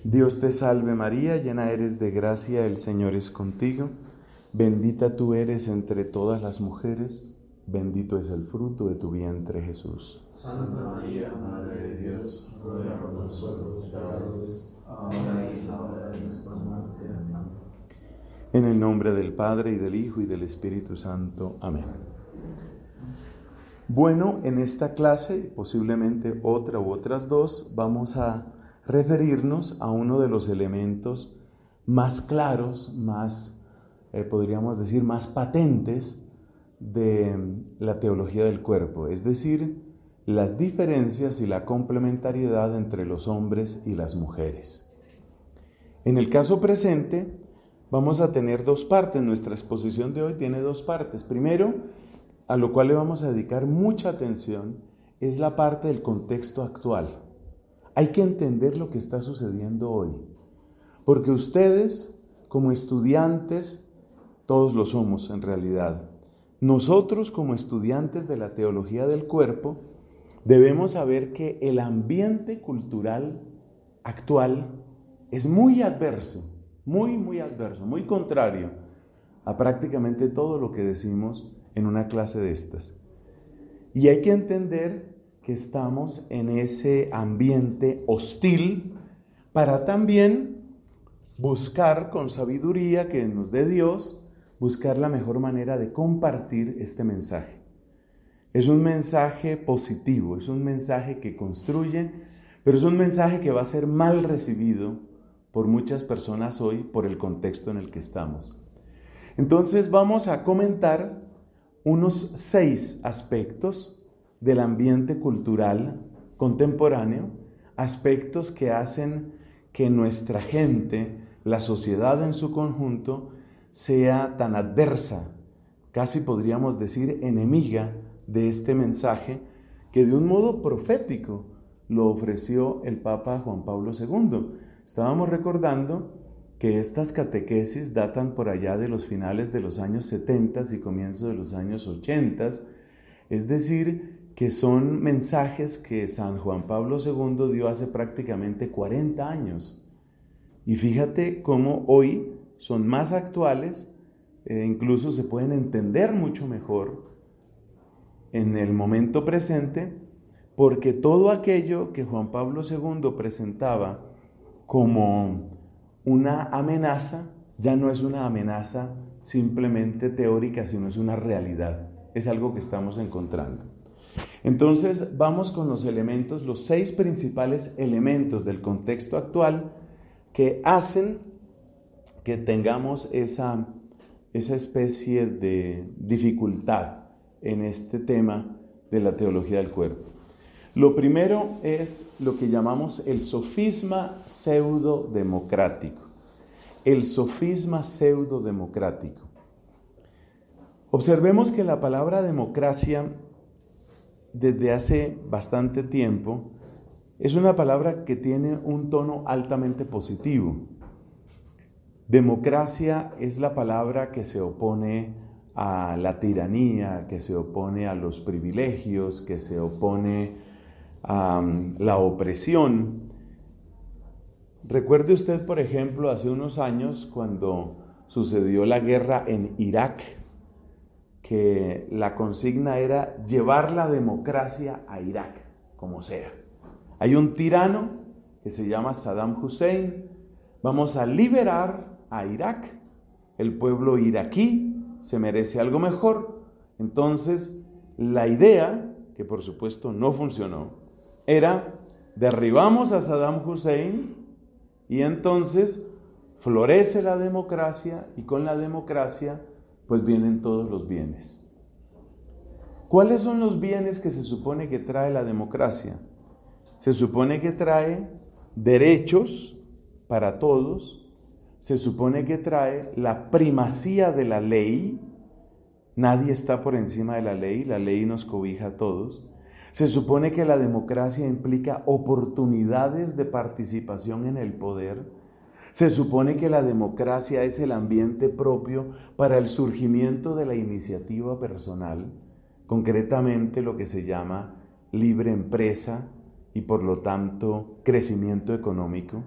Dios te salve María, llena eres de gracia, el Señor es contigo. Bendita tú eres entre todas las mujeres, bendito es el fruto de tu vientre Jesús. Santa María, Madre de Dios, ruega por nosotros pecadores, ahora y en la hora de nuestra muerte. Amén. En el nombre del Padre, y del Hijo, y del Espíritu Santo. Amén. Bueno, en esta clase, posiblemente otra u otras dos, vamos a referirnos a uno de los elementos más claros, podríamos decir, más patentes de la teología del cuerpo, es decir, las diferencias y la complementariedad entre los hombres y las mujeres. En el caso presente, vamos a tener dos partes. Nuestra exposición de hoy tiene dos partes. Primero, a lo cual le vamos a dedicar mucha atención, es la parte del contexto actual. Hay que entender lo que está sucediendo hoy, porque ustedes, como estudiantes, todos lo somos en realidad, nosotros como estudiantes de la teología del cuerpo, debemos saber que el ambiente cultural actual es muy adverso, muy contrario a prácticamente todo lo que decimos en una clase de estas. Y hay que entender que estamos en ese ambiente hostil para también buscar con sabiduría que nos dé Dios, buscar la mejor manera de compartir este mensaje. Es un mensaje positivo, es un mensaje que construye, pero es un mensaje que va a ser mal recibido por muchas personas hoy por el contexto en el que estamos. Entonces vamos a comentar unos 6 aspectos del ambiente cultural contemporáneo, aspectos que hacen que nuestra gente, la sociedad en su conjunto, sea tan adversa, casi podríamos decir enemiga de este mensaje que de un modo profético lo ofreció el Papa Juan Pablo II. Estábamos recordando que estas catequesis datan por allá de los finales de los años 70 y comienzos de los años 80, es decir, que son mensajes que San Juan Pablo II dio hace prácticamente 40 años. Y fíjate cómo hoy son más actuales, incluso se pueden entender mucho mejor en el momento presente, porque todo aquello que Juan Pablo II presentaba como una amenaza, ya no es una amenaza simplemente teórica, sino es una realidad, es algo que estamos encontrando. Entonces vamos con los elementos, los 6 principales elementos del contexto actual que hacen que tengamos esa especie de dificultad en este tema de la teología del cuerpo. Lo primero es lo que llamamos el sofisma pseudodemocrático. El sofisma pseudodemocrático. Observemos que la palabra democracia desde hace bastante tiempo es una palabra que tiene un tono altamente positivo. Democracia es la palabra que se opone a la tiranía, que se opone a los privilegios, que se opone a la opresión. Recuerde usted, por ejemplo, hace unos años cuando sucedió la guerra en Irak, que la consigna era llevar la democracia a Irak, como sea. Hay un tirano que se llama Saddam Hussein, vamos a liberar a Irak, el pueblo iraquí se merece algo mejor. Entonces, la idea, que por supuesto no funcionó, era derribamos a Saddam Hussein y entonces florece la democracia y con la democracia pues vienen todos los bienes. ¿Cuáles son los bienes que se supone que trae la democracia? Se supone que trae derechos para todos, se supone que trae la primacía de la ley, nadie está por encima de la ley nos cobija a todos. Se supone que la democracia implica oportunidades de participación en el poder. Se supone que la democracia es el ambiente propio para el surgimiento de la iniciativa personal, concretamente lo que se llama libre empresa y por lo tanto crecimiento económico.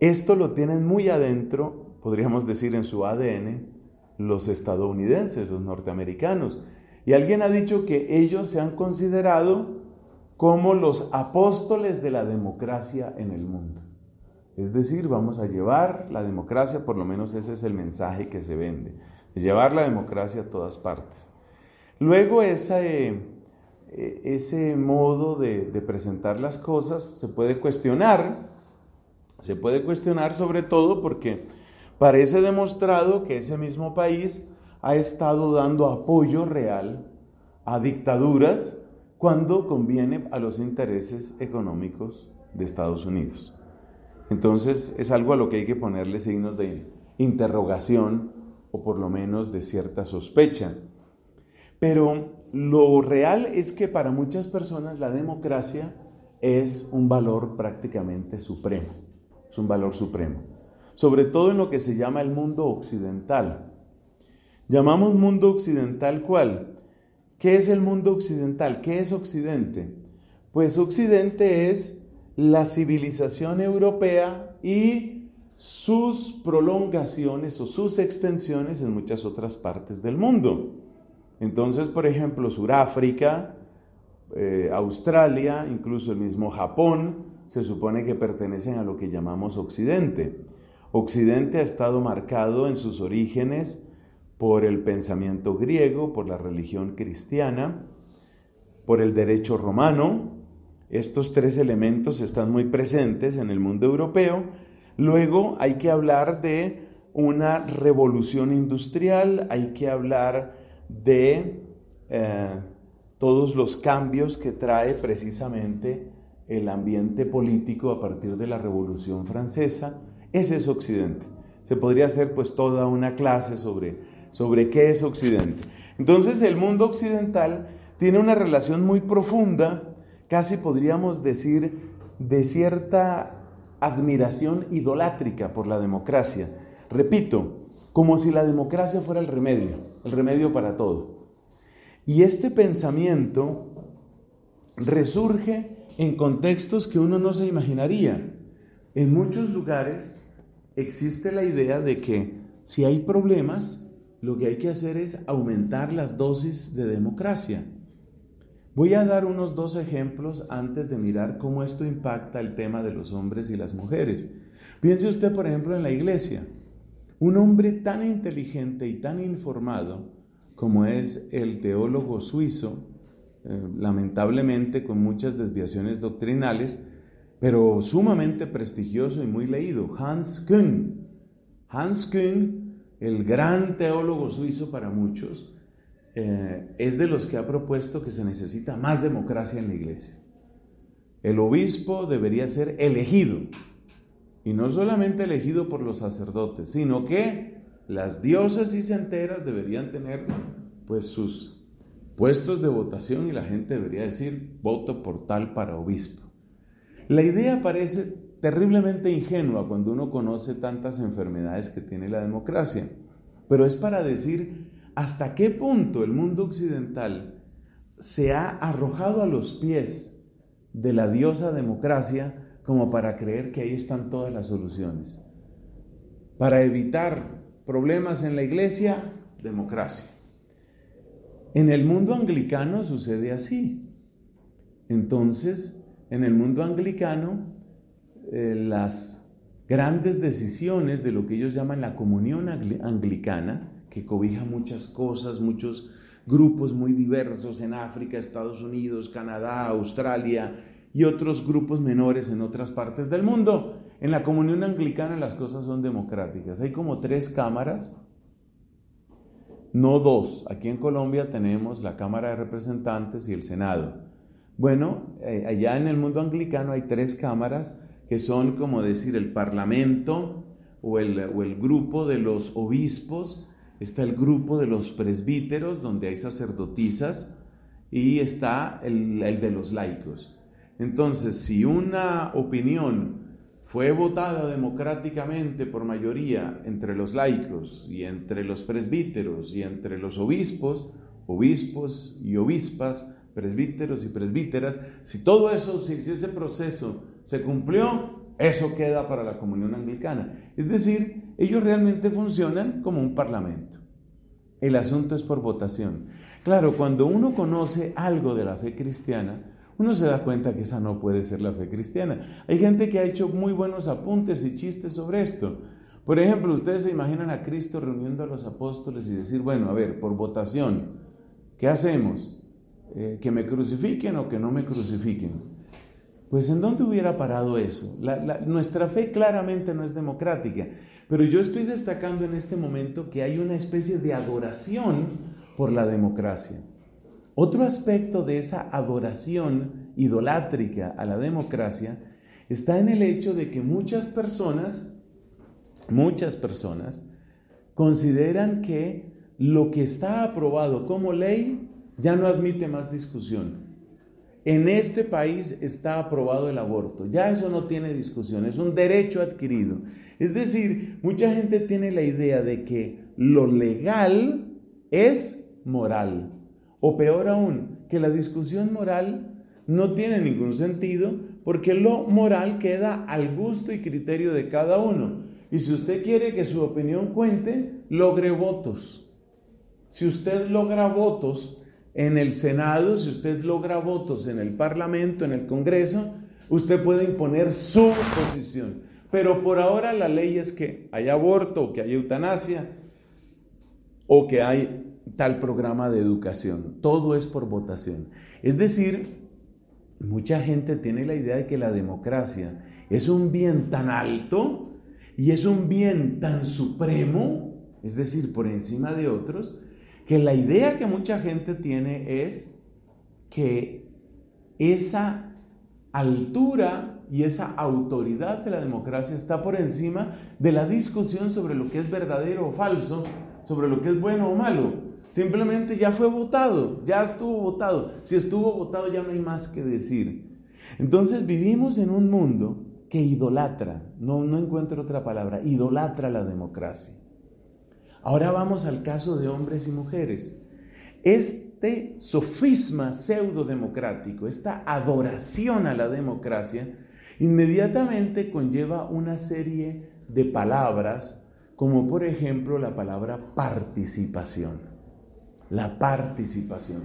Esto lo tienen muy adentro, podríamos decir en su ADN, los estadounidenses, los norteamericanos. Y alguien ha dicho que ellos se han considerado como los apóstoles de la democracia en el mundo. Es decir, vamos a llevar la democracia, por lo menos ese es el mensaje que se vende, llevar la democracia a todas partes. Luego ese modo de presentar las cosas se puede cuestionar sobre todo porque parece demostrado que ese mismo país ha estado dando apoyo real a dictaduras cuando conviene a los intereses económicos de Estados Unidos. Entonces es algo a lo que hay que ponerle signos de interrogación o por lo menos de cierta sospecha. Pero lo real es que para muchas personas la democracia es un valor prácticamente supremo, es un valor supremo, sobre todo en lo que se llama el mundo occidental. Llamamos mundo occidental ¿cuál? ¿Qué es el mundo occidental? ¿Qué es Occidente? Pues Occidente es la civilización europea y sus prolongaciones o sus extensiones en muchas otras partes del mundo. Entonces, por ejemplo, Suráfrica, Australia, incluso el mismo Japón, se supone que pertenecen a lo que llamamos Occidente. Occidente ha estado marcado en sus orígenes por el pensamiento griego, por la religión cristiana, por el derecho romano. Estos tres elementos están muy presentes en el mundo europeo. Luego hay que hablar de una revolución industrial, hay que hablar de todos los cambios que trae precisamente el ambiente político a partir de la Revolución Francesa. Ese es Occidente. Se podría hacer pues toda una clase sobre qué es Occidente. Entonces el mundo occidental tiene una relación muy profunda, casi podríamos decir de cierta admiración idolátrica por la democracia. Repito, como si la democracia fuera el remedio para todo. Y este pensamiento resurge en contextos que uno no se imaginaría. En muchos lugares existe la idea de que si hay problemas, lo que hay que hacer es aumentar las dosis de democracia. Voy a dar unos 2 ejemplos antes de mirar cómo esto impacta el tema de los hombres y las mujeres. Piense usted, por ejemplo, en la iglesia. Un hombre tan inteligente y tan informado como es el teólogo suizo, lamentablemente con muchas desviaciones doctrinales, pero sumamente prestigioso y muy leído, Hans Küng. Hans Küng, el gran teólogo suizo para muchos, es de los que ha propuesto que se necesita más democracia en la iglesia. El obispo debería ser elegido, y no solamente elegido por los sacerdotes, sino que las diócesis enteras deberían tener pues sus puestos de votación y la gente debería decir voto por tal para obispo. La idea parece terriblemente ingenua cuando uno conoce tantas enfermedades que tiene la democracia, pero es para decir hasta qué punto el mundo occidental se ha arrojado a los pies de la diosa democracia como para creer que ahí están todas las soluciones. Para evitar problemas en la iglesia, democracia. En el mundo anglicano sucede así. Entonces, en el mundo anglicano, las grandes decisiones de lo que ellos llaman la comunión anglicana, que cobija muchas cosas, muchos grupos muy diversos en África, Estados Unidos, Canadá, Australia y otros grupos menores en otras partes del mundo. En la comunión anglicana las cosas son democráticas. Hay como 3 cámaras, no 2. Aquí en Colombia tenemos la Cámara de Representantes y el Senado. Bueno, allá en el mundo anglicano hay 3 cámaras que son como decir el parlamento o el grupo de los obispos. Está el grupo de los presbíteros, donde hay sacerdotisas, y está el de los laicos. Entonces, si una opinión fue votada democráticamente por mayoría entre los laicos y entre los presbíteros y entre los obispos y obispas, presbíteros y presbíteras, si todo eso, si ese proceso se cumplió, Eso queda para la comunión anglicana. Es decir, ellos realmente funcionan como un parlamento. El asunto es por votación. Claro, cuando uno conoce algo de la fe cristiana, uno se da cuenta que esa no puede ser la fe cristiana. Hay gente que ha hecho muy buenos apuntes y chistes sobre esto. Por ejemplo, ustedes se imaginan a Cristo reuniendo a los apóstoles y decir, bueno, a ver, por votación, ¿qué hacemos? ¿Que me crucifiquen o que no me crucifiquen? Pues ¿en dónde hubiera parado eso? Nuestra fe claramente no es democrática, pero yo estoy destacando en este momento que hay una especie de adoración por la democracia. Otro aspecto de esa adoración idolátrica a la democracia está en el hecho de que muchas personas consideran que lo que está aprobado como ley ya no admite más discusión. En este país está aprobado el aborto, ya eso no tiene discusión, es un derecho adquirido. Es decir, mucha gente tiene la idea de que lo legal es moral, o peor aún, que la discusión moral no tiene ningún sentido porque lo moral queda al gusto y criterio de cada uno. Y si usted quiere que su opinión cuente, logre votos. Si usted logra votos en el Senado, si usted logra votos en el Parlamento, en el Congreso, usted puede imponer su posición. Pero por ahora la ley es que hay aborto, o que hay eutanasia, o que hay tal programa de educación. Todo es por votación. Es decir, mucha gente tiene la idea de que la democracia es un bien tan alto y es un bien tan supremo, es decir, por encima de otros, que la idea que mucha gente tiene es que esa altura y esa autoridad de la democracia está por encima de la discusión sobre lo que es verdadero o falso, sobre lo que es bueno o malo. Simplemente ya fue votado, ya estuvo votado. Si estuvo votado ya no hay más que decir. Entonces vivimos en un mundo que idolatra, no encuentro otra palabra, idolatra la democracia. Ahora vamos al caso de hombres y mujeres. Este sofisma pseudo-democrático, esta adoración a la democracia, inmediatamente conlleva una serie de palabras, como por ejemplo la palabra participación. La participación.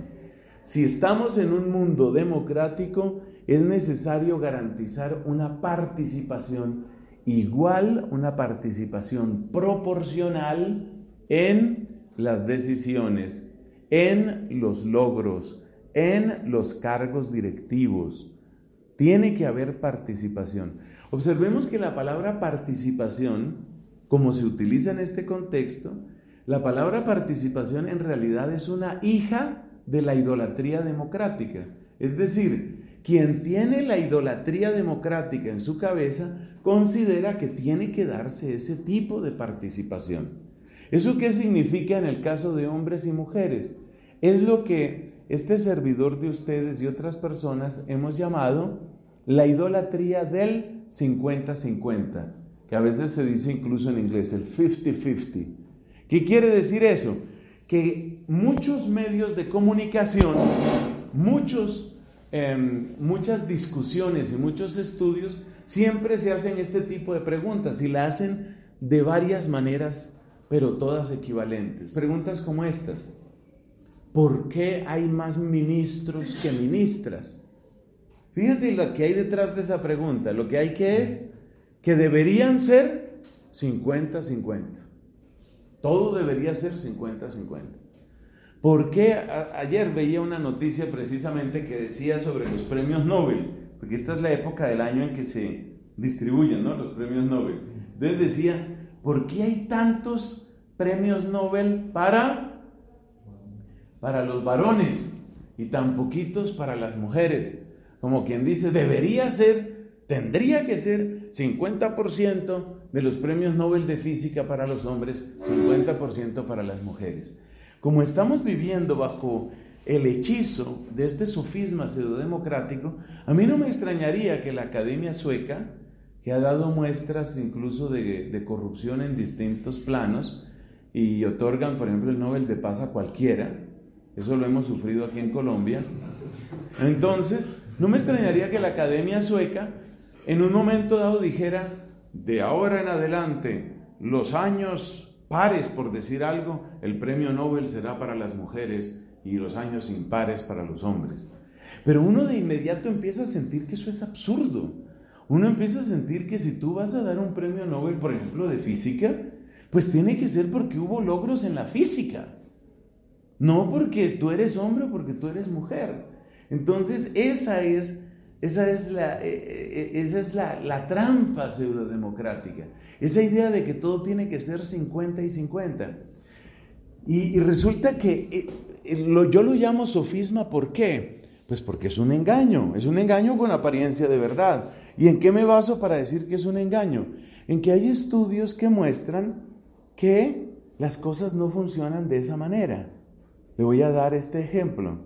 Si estamos en un mundo democrático, es necesario garantizar una participación igual, una participación proporcional en las decisiones, en los logros, en los cargos directivos. Tiene que haber participación. Observemos que la palabra participación, como se utiliza en este contexto, la palabra participación en realidad es una hija de la idolatría democrática. Es decir, quien tiene la idolatría democrática en su cabeza considera que tiene que darse ese tipo de participación. ¿Eso qué significa en el caso de hombres y mujeres? Es lo que este servidor de ustedes y otras personas hemos llamado la idolatría del 50-50, que a veces se dice incluso en inglés el 50-50. ¿Qué quiere decir eso? Que muchos medios de comunicación, muchas discusiones y muchos estudios siempre se hacen este tipo de preguntas y la hacen de varias maneras, pero todas equivalentes. Preguntas como estas: ¿por qué hay más ministros que ministras? Fíjate lo que hay detrás de esa pregunta. Lo que hay es que deberían ser 50-50. Todo debería ser 50-50. ¿Por qué? Ayer veía una noticia precisamente que decía sobre los premios Nobel, porque esta es la época del año en que se distribuyen, ¿no?, los premios Nobel. Entonces decía, ¿por qué hay tantos premios Nobel para los varones y tan poquitos para las mujeres? Como quien dice, tendría que ser 50% de los premios Nobel de física para los hombres, 50% para las mujeres. Como estamos viviendo bajo el hechizo de este sofisma pseudodemocrático, a mí no me extrañaría que la Academia Sueca, que ha dado muestras incluso de corrupción en distintos planos, y otorgan, por ejemplo, el Nobel de Paz a cualquiera, eso lo hemos sufrido aquí en Colombia, entonces no me extrañaría que la Academia Sueca en un momento dado dijera, de ahora en adelante, los años pares, por decir algo, el premio Nobel será para las mujeres y los años impares para los hombres. Pero uno de inmediato empieza a sentir que eso es absurdo. Uno empieza a sentir que si tú vas a dar un premio Nobel, por ejemplo, de física, pues tiene que ser porque hubo logros en la física. No porque tú eres hombre o porque tú eres mujer. Entonces, esa es la trampa pseudodemocrática. Esa idea de que todo tiene que ser 50 y 50. Y resulta que yo lo llamo sofisma, ¿por qué? Pues porque es un engaño con apariencia de verdad. ¿Y en qué me baso para decir que es un engaño? En que hay estudios que muestran que las cosas no funcionan de esa manera. Le voy a dar este ejemplo.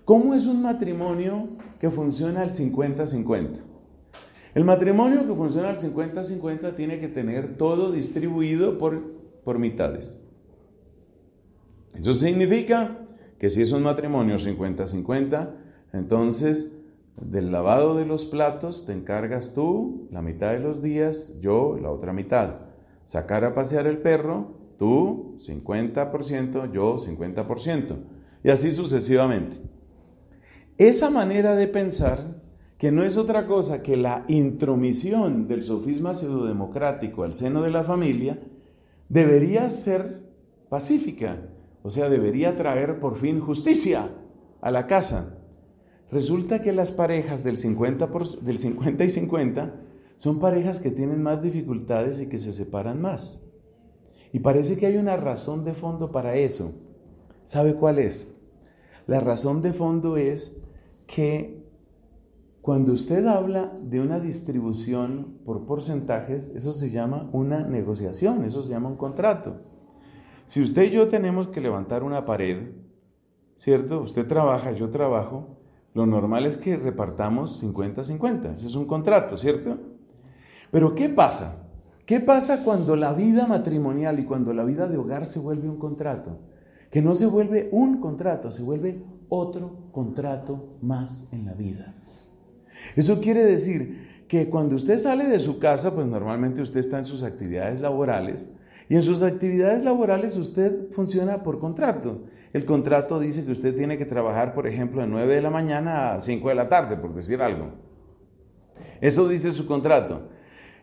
¿Cómo es un matrimonio que funciona al 50-50? El matrimonio que funciona al 50-50 tiene que tener todo distribuido por mitades. Eso significa que si es un matrimonio 50-50, entonces del lavado de los platos te encargas tú la mitad de los días, yo la otra mitad. Sacar a pasear el perro, tú 50%, yo 50%. Y así sucesivamente. Esa manera de pensar, que no es otra cosa que la intromisión del sofisma pseudodemocrático al seno de la familia, debería ser pacífica, o sea, debería traer por fin justicia a la casa. Resulta que las parejas del 50 y 50 son parejas que tienen más dificultades y que se separan más. Y parece que hay una razón de fondo para eso. ¿Sabe cuál es? La razón de fondo es que cuando usted habla de una distribución por porcentajes, eso se llama una negociación, eso se llama un contrato. Si usted y yo tenemos que levantar una pared, ¿cierto? Usted trabaja, yo trabajo, lo normal es que repartamos 50-50, ese es un contrato, ¿cierto? Pero ¿qué pasa? ¿Qué pasa cuando la vida matrimonial y cuando la vida de hogar se vuelve un contrato? Que no se vuelve un contrato, se vuelve otro contrato más en la vida. Eso quiere decir que cuando usted sale de su casa, pues normalmente usted está en sus actividades laborales, y en sus actividades laborales usted funciona por contrato. El contrato dice que usted tiene que trabajar, por ejemplo, de 9 de la mañana a 5 de la tarde, por decir algo. Eso dice su contrato.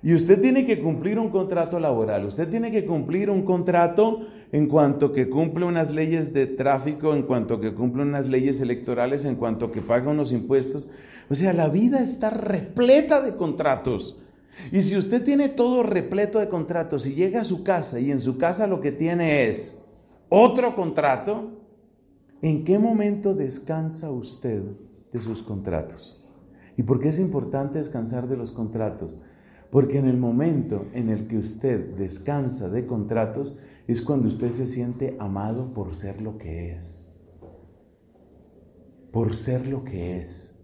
Y usted tiene que cumplir un contrato laboral, usted tiene que cumplir un contrato en cuanto que cumple unas leyes de tráfico, en cuanto que cumple unas leyes electorales, en cuanto que paga unos impuestos. O sea, la vida está repleta de contratos. Y si usted tiene todo repleto de contratos y llega a su casa y en su casa lo que tiene es otro contrato, ¿en qué momento descansa usted de sus contratos? ¿Y por qué es importante descansar de los contratos? Porque en el momento en el que usted descansa de contratos es cuando usted se siente amado por ser lo que es. Por ser lo que es.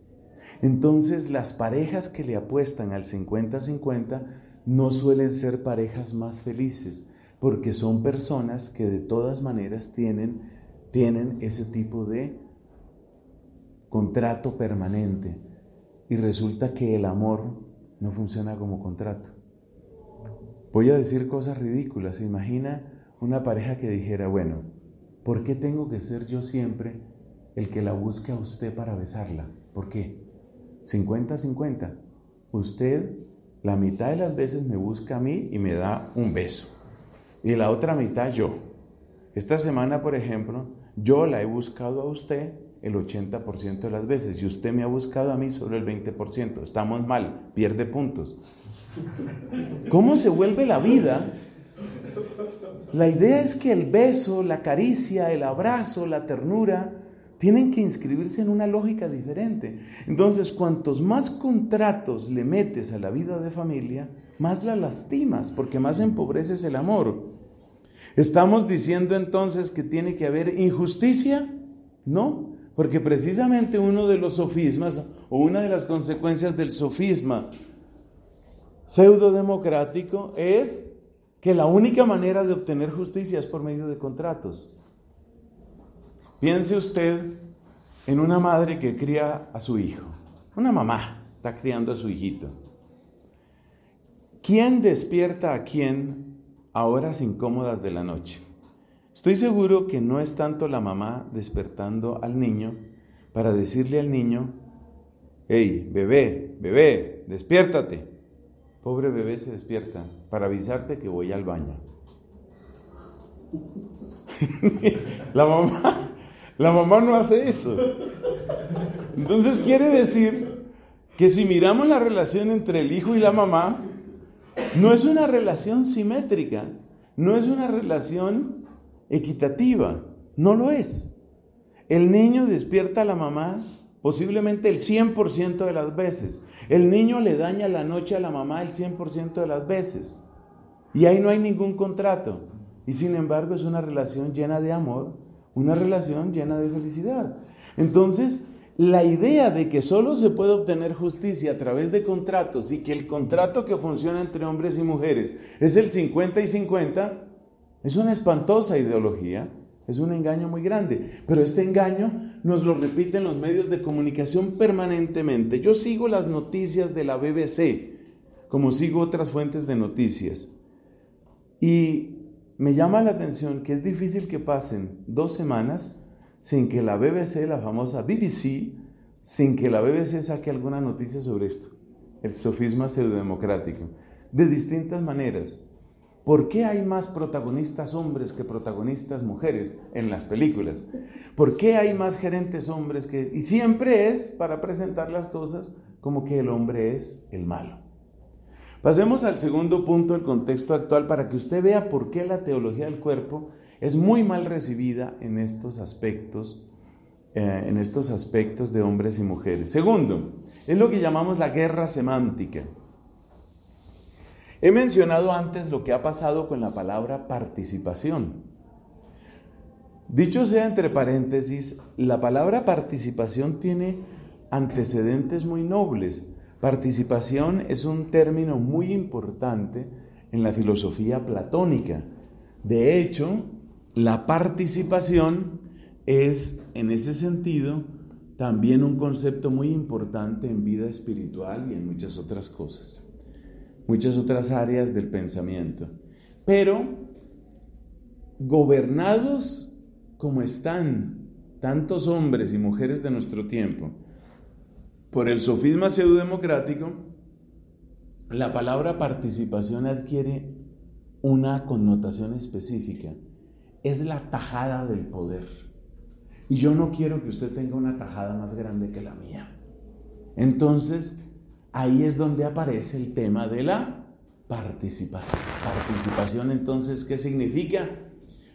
Entonces las parejas que le apuestan al 50-50 no suelen ser parejas más felices, porque son personas que de todas maneras tienen ese tipo de contrato permanente. Y resulta que el amor no funciona como contrato. Voy a decir cosas ridículas. ¿Se imagina una pareja que dijera, bueno, ¿por qué tengo que ser yo siempre el que la busque a usted para besarla? ¿Por qué? 50-50. Usted la mitad de las veces me busca a mí y me da un beso. Y la otra mitad yo. Esta semana, por ejemplo, yo la he buscado a usted el 80% de las veces y usted me ha buscado a mí solo el 20%. Estamos mal, pierde puntos. ¿Cómo se vuelve la vida? La idea es que el beso, la caricia, el abrazo, la ternura tienen que inscribirse en una lógica diferente. Entonces, cuantos más contratos le metes a la vida de familia, más la lastimas, porque más empobreces el amor. ¿Estamos diciendo entonces que tiene que haber injusticia? No, porque precisamente uno de los sofismas, o una de las consecuencias del sofisma pseudodemocrático es que la única manera de obtener justicia es por medio de contratos. Piense usted en una madre que cría a su hijo. Una mamá está criando a su hijito. ¿quién despierta a quién a horas incómodas de la noche? Estoy seguro que no es tanto la mamá despertando al niño para decirle al niño: hey, bebé, despiértate. Pobre bebé se despierta para avisarte que voy al baño. La mamá no hace eso. Entonces quiere decir que si miramos la relación entre el hijo y la mamá, no es una relación simétrica, no es una relación equitativa, no lo es. El niño despierta a la mamá posiblemente el 100% de las veces. El niño le daña la noche a la mamá el 100% de las veces. Y ahí no hay ningún contrato. Y sin embargo es una relación llena de amor, una relación llena de felicidad. Entonces, la idea de que solo se puede obtener justicia a través de contratos y que el contrato que funciona entre hombres y mujeres es el 50 y 50, es una espantosa ideología, es un engaño muy grande. Pero este engaño nos lo repiten los medios de comunicación permanentemente. Yo sigo las noticias de la BBC, como sigo otras fuentes de noticias. Y me llama la atención que es difícil que pasen 2 semanas sin que la BBC, la famosa BBC, sin que la BBC saque alguna noticia sobre esto, el sofisma pseudodemocrático, de distintas maneras. ¿Por qué hay más protagonistas hombres que protagonistas mujeres en las películas? ¿Por qué hay más gerentes hombres que...? Y siempre es para presentar las cosas como que el hombre es el malo. Pasemos al segundo punto del contexto actual para que usted vea por qué la teología del cuerpo es muy mal recibida en estos aspectos de hombres y mujeres. Segundo, es lo que llamamos la guerra semántica. He mencionado antes lo que ha pasado con la palabra participación. Dicho sea entre paréntesis, la palabra participación tiene antecedentes muy nobles. Participación es un término muy importante en la filosofía platónica. De hecho, la participación es, en ese sentido, también un concepto muy importante en vida espiritual y en muchas otras cosas, muchas otras áreas del pensamiento. Pero, gobernados como están tantos hombres y mujeres de nuestro tiempo por el sofisma pseudodemocrático, la palabra participación adquiere una connotación específica. Es la tajada del poder. Y yo no quiero que usted tenga una tajada más grande que la mía. Entonces, ahí es donde aparece el tema de la participación. Participación, entonces, ¿qué significa?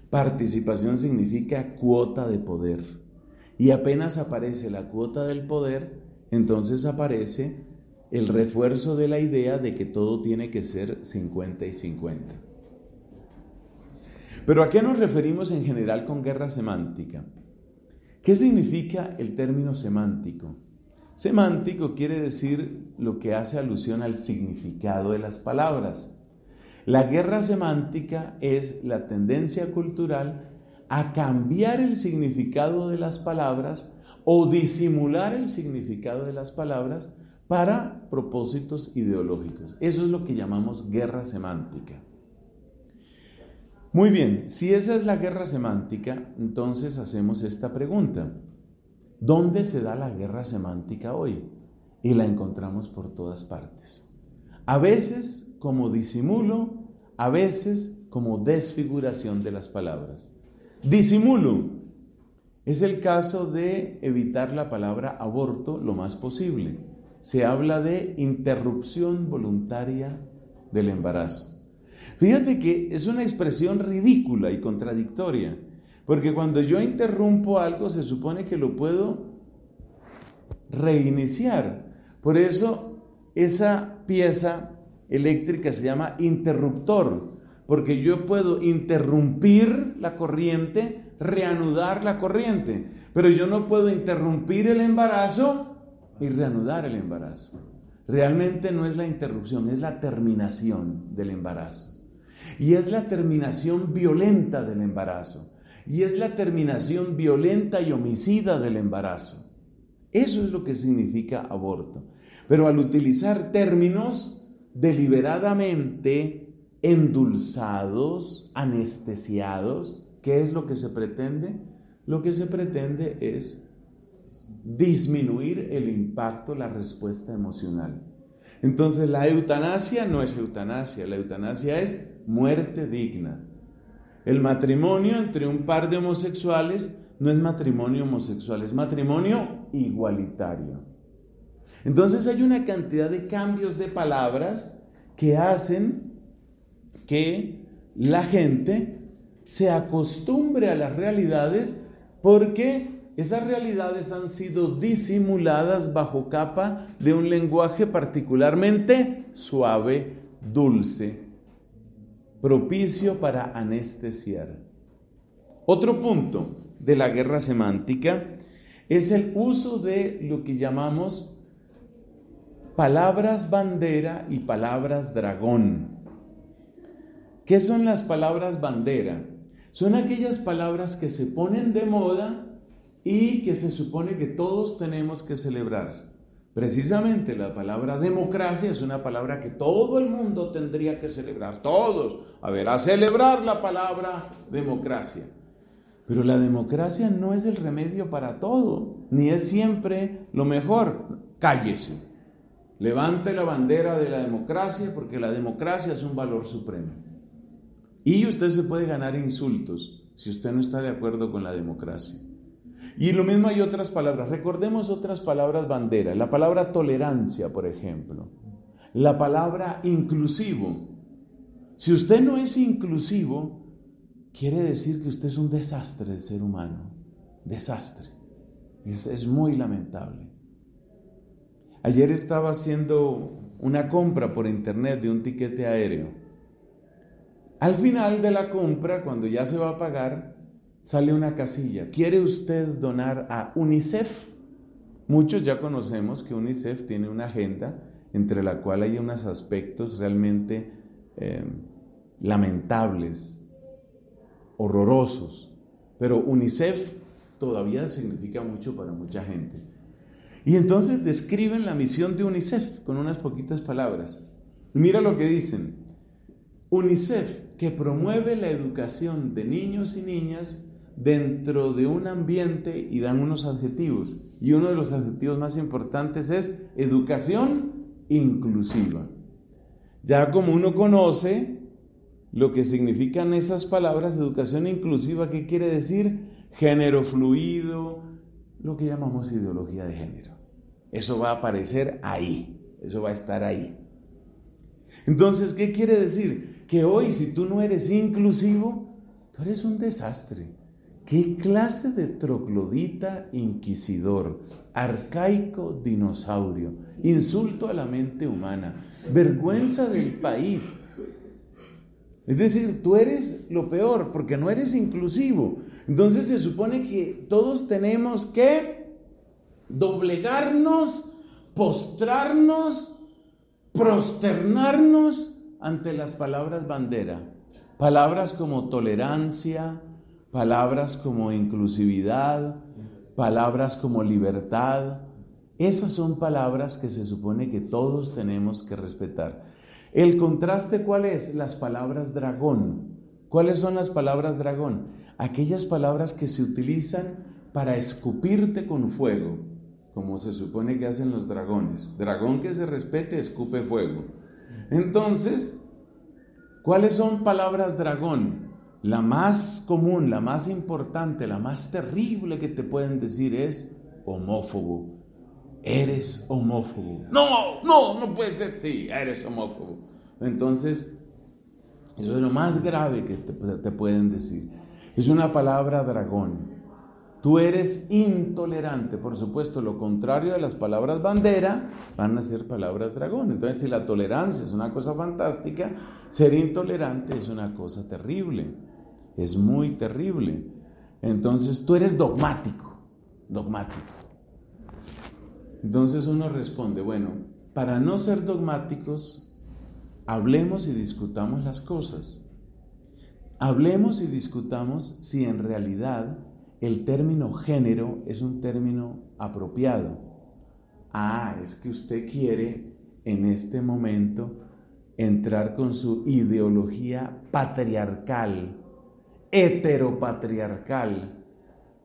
Participación significa cuota de poder. Y apenas aparece la cuota del poder, entonces aparece el refuerzo de la idea de que todo tiene que ser 50 y 50. Pero ¿a qué nos referimos en general con guerra semántica? ¿Qué significa el término semántico? Semántico quiere decir lo que hace alusión al significado de las palabras. La guerra semántica es la tendencia cultural a cambiar el significado de las palabras o disimular el significado de las palabras para propósitos ideológicos. Eso es lo que llamamos guerra semántica. Muy bien, si esa es la guerra semántica, entonces hacemos esta pregunta. ¿Dónde se da la guerra semántica hoy? Y la encontramos por todas partes. A veces como disimulo, a veces como desfiguración de las palabras. Disimulo es el caso de evitar la palabra aborto lo más posible. Se habla de interrupción voluntaria del embarazo. Fíjate que es una expresión ridícula y contradictoria, porque cuando yo interrumpo algo se supone que lo puedo reiniciar. Por eso esa pieza eléctrica se llama interruptor, porque yo puedo interrumpir la corriente, reanudar la corriente, pero yo no puedo interrumpir el embarazo y reanudar el embarazo. Realmente no es la interrupción, es la terminación del embarazo. Y es la terminación violenta del embarazo. Y es la terminación violenta y homicida del embarazo. Eso es lo que significa aborto. Pero al utilizar términos deliberadamente endulzados, anestesiados. ¿Qué es lo que se pretende? Lo que se pretende es disminuir el impacto, la respuesta emocional. Entonces la eutanasia no es eutanasia, la eutanasia es muerte digna. El matrimonio entre un par de homosexuales no es matrimonio homosexual, es matrimonio igualitario. Entonces hay una cantidad de cambios de palabras que hacen que la gente se acostumbre a las realidades, porque esas realidades han sido disimuladas bajo capa de un lenguaje particularmente suave, dulce, propicio para anestesiar. Otro punto de la guerra semántica es el uso de lo que llamamos palabras bandera y palabras dragón. ¿Qué son las palabras bandera? Son aquellas palabras que se ponen de moda y que se supone que todos tenemos que celebrar. Precisamente la palabra democracia es una palabra que todo el mundo tendría que celebrar, todos. A celebrar la palabra democracia. Pero la democracia no es el remedio para todo, ni es siempre lo mejor. Cállese, levante la bandera de la democracia, porque la democracia es un valor supremo. Y usted se puede ganar insultos si usted no está de acuerdo con la democracia. Y lo mismo hay otras palabras. Recordemos otras palabras bandera. La palabra tolerancia, por ejemplo. La palabra inclusivo. Si usted no es inclusivo, quiere decir que usted es un desastre de ser humano. Desastre. Es muy lamentable. Ayer estaba haciendo una compra por internet de un tiquete aéreo. Al final de la compra, cuando ya se va a pagar, sale una casilla. ¿Quiere usted donar a UNICEF? Muchos ya conocemos que UNICEF tiene una agenda entre la cual hay unos aspectos realmente lamentables, horrorosos. Pero UNICEF todavía significa mucho para mucha gente. Y entonces describen la misión de UNICEF con unas poquitas palabras. Mira lo que dicen. UNICEF, que promueve la educación de niños y niñas dentro de un ambiente, y dan unos adjetivos. Y uno de los adjetivos más importantes es educación inclusiva. Ya como uno conoce lo que significan esas palabras, educación inclusiva, ¿qué quiere decir? Género fluido, lo que llamamos ideología de género. Eso va a aparecer ahí, eso va a estar ahí. Entonces, ¿qué quiere decir? Que hoy, si tú no eres inclusivo, tú eres un desastre. ¿Qué clase de troglodita inquisidor, arcaico dinosaurio, insulto a la mente humana, vergüenza del país? Es decir, tú eres lo peor porque no eres inclusivo. Entonces se supone que todos tenemos que doblegarnos, postrarnos, prosternarnos ante las palabras bandera. Palabras como tolerancia, palabras como inclusividad, palabras como libertad. Esas son palabras que se supone que todos tenemos que respetar. ¿El contraste cuál es? Las palabras dragón. ¿Cuáles son las palabras dragón? Aquellas palabras que se utilizan para escupirte con fuego, como se supone que hacen los dragones. Dragón que se respete, escupe fuego. Entonces, ¿cuáles son palabras dragón? La más común, la más importante, la más terrible que te pueden decir es homófobo. Eres homófobo. No puede ser. Sí, eres homófobo. Entonces, eso es lo más grave que te pueden decir. Es una palabra dragón. Tú eres intolerante. Por supuesto, lo contrario de las palabras bandera van a ser palabras dragón. Entonces, si la tolerancia es una cosa fantástica, ser intolerante es una cosa terrible. Es muy terrible. Entonces, tú eres dogmático. Entonces uno responde, bueno, para no ser dogmáticos, hablemos y discutamos las cosas. Hablemos y discutamos si en realidad el término género es un término apropiado. Es que usted quiere en este momento entrar con su ideología patriarcal, heteropatriarcal,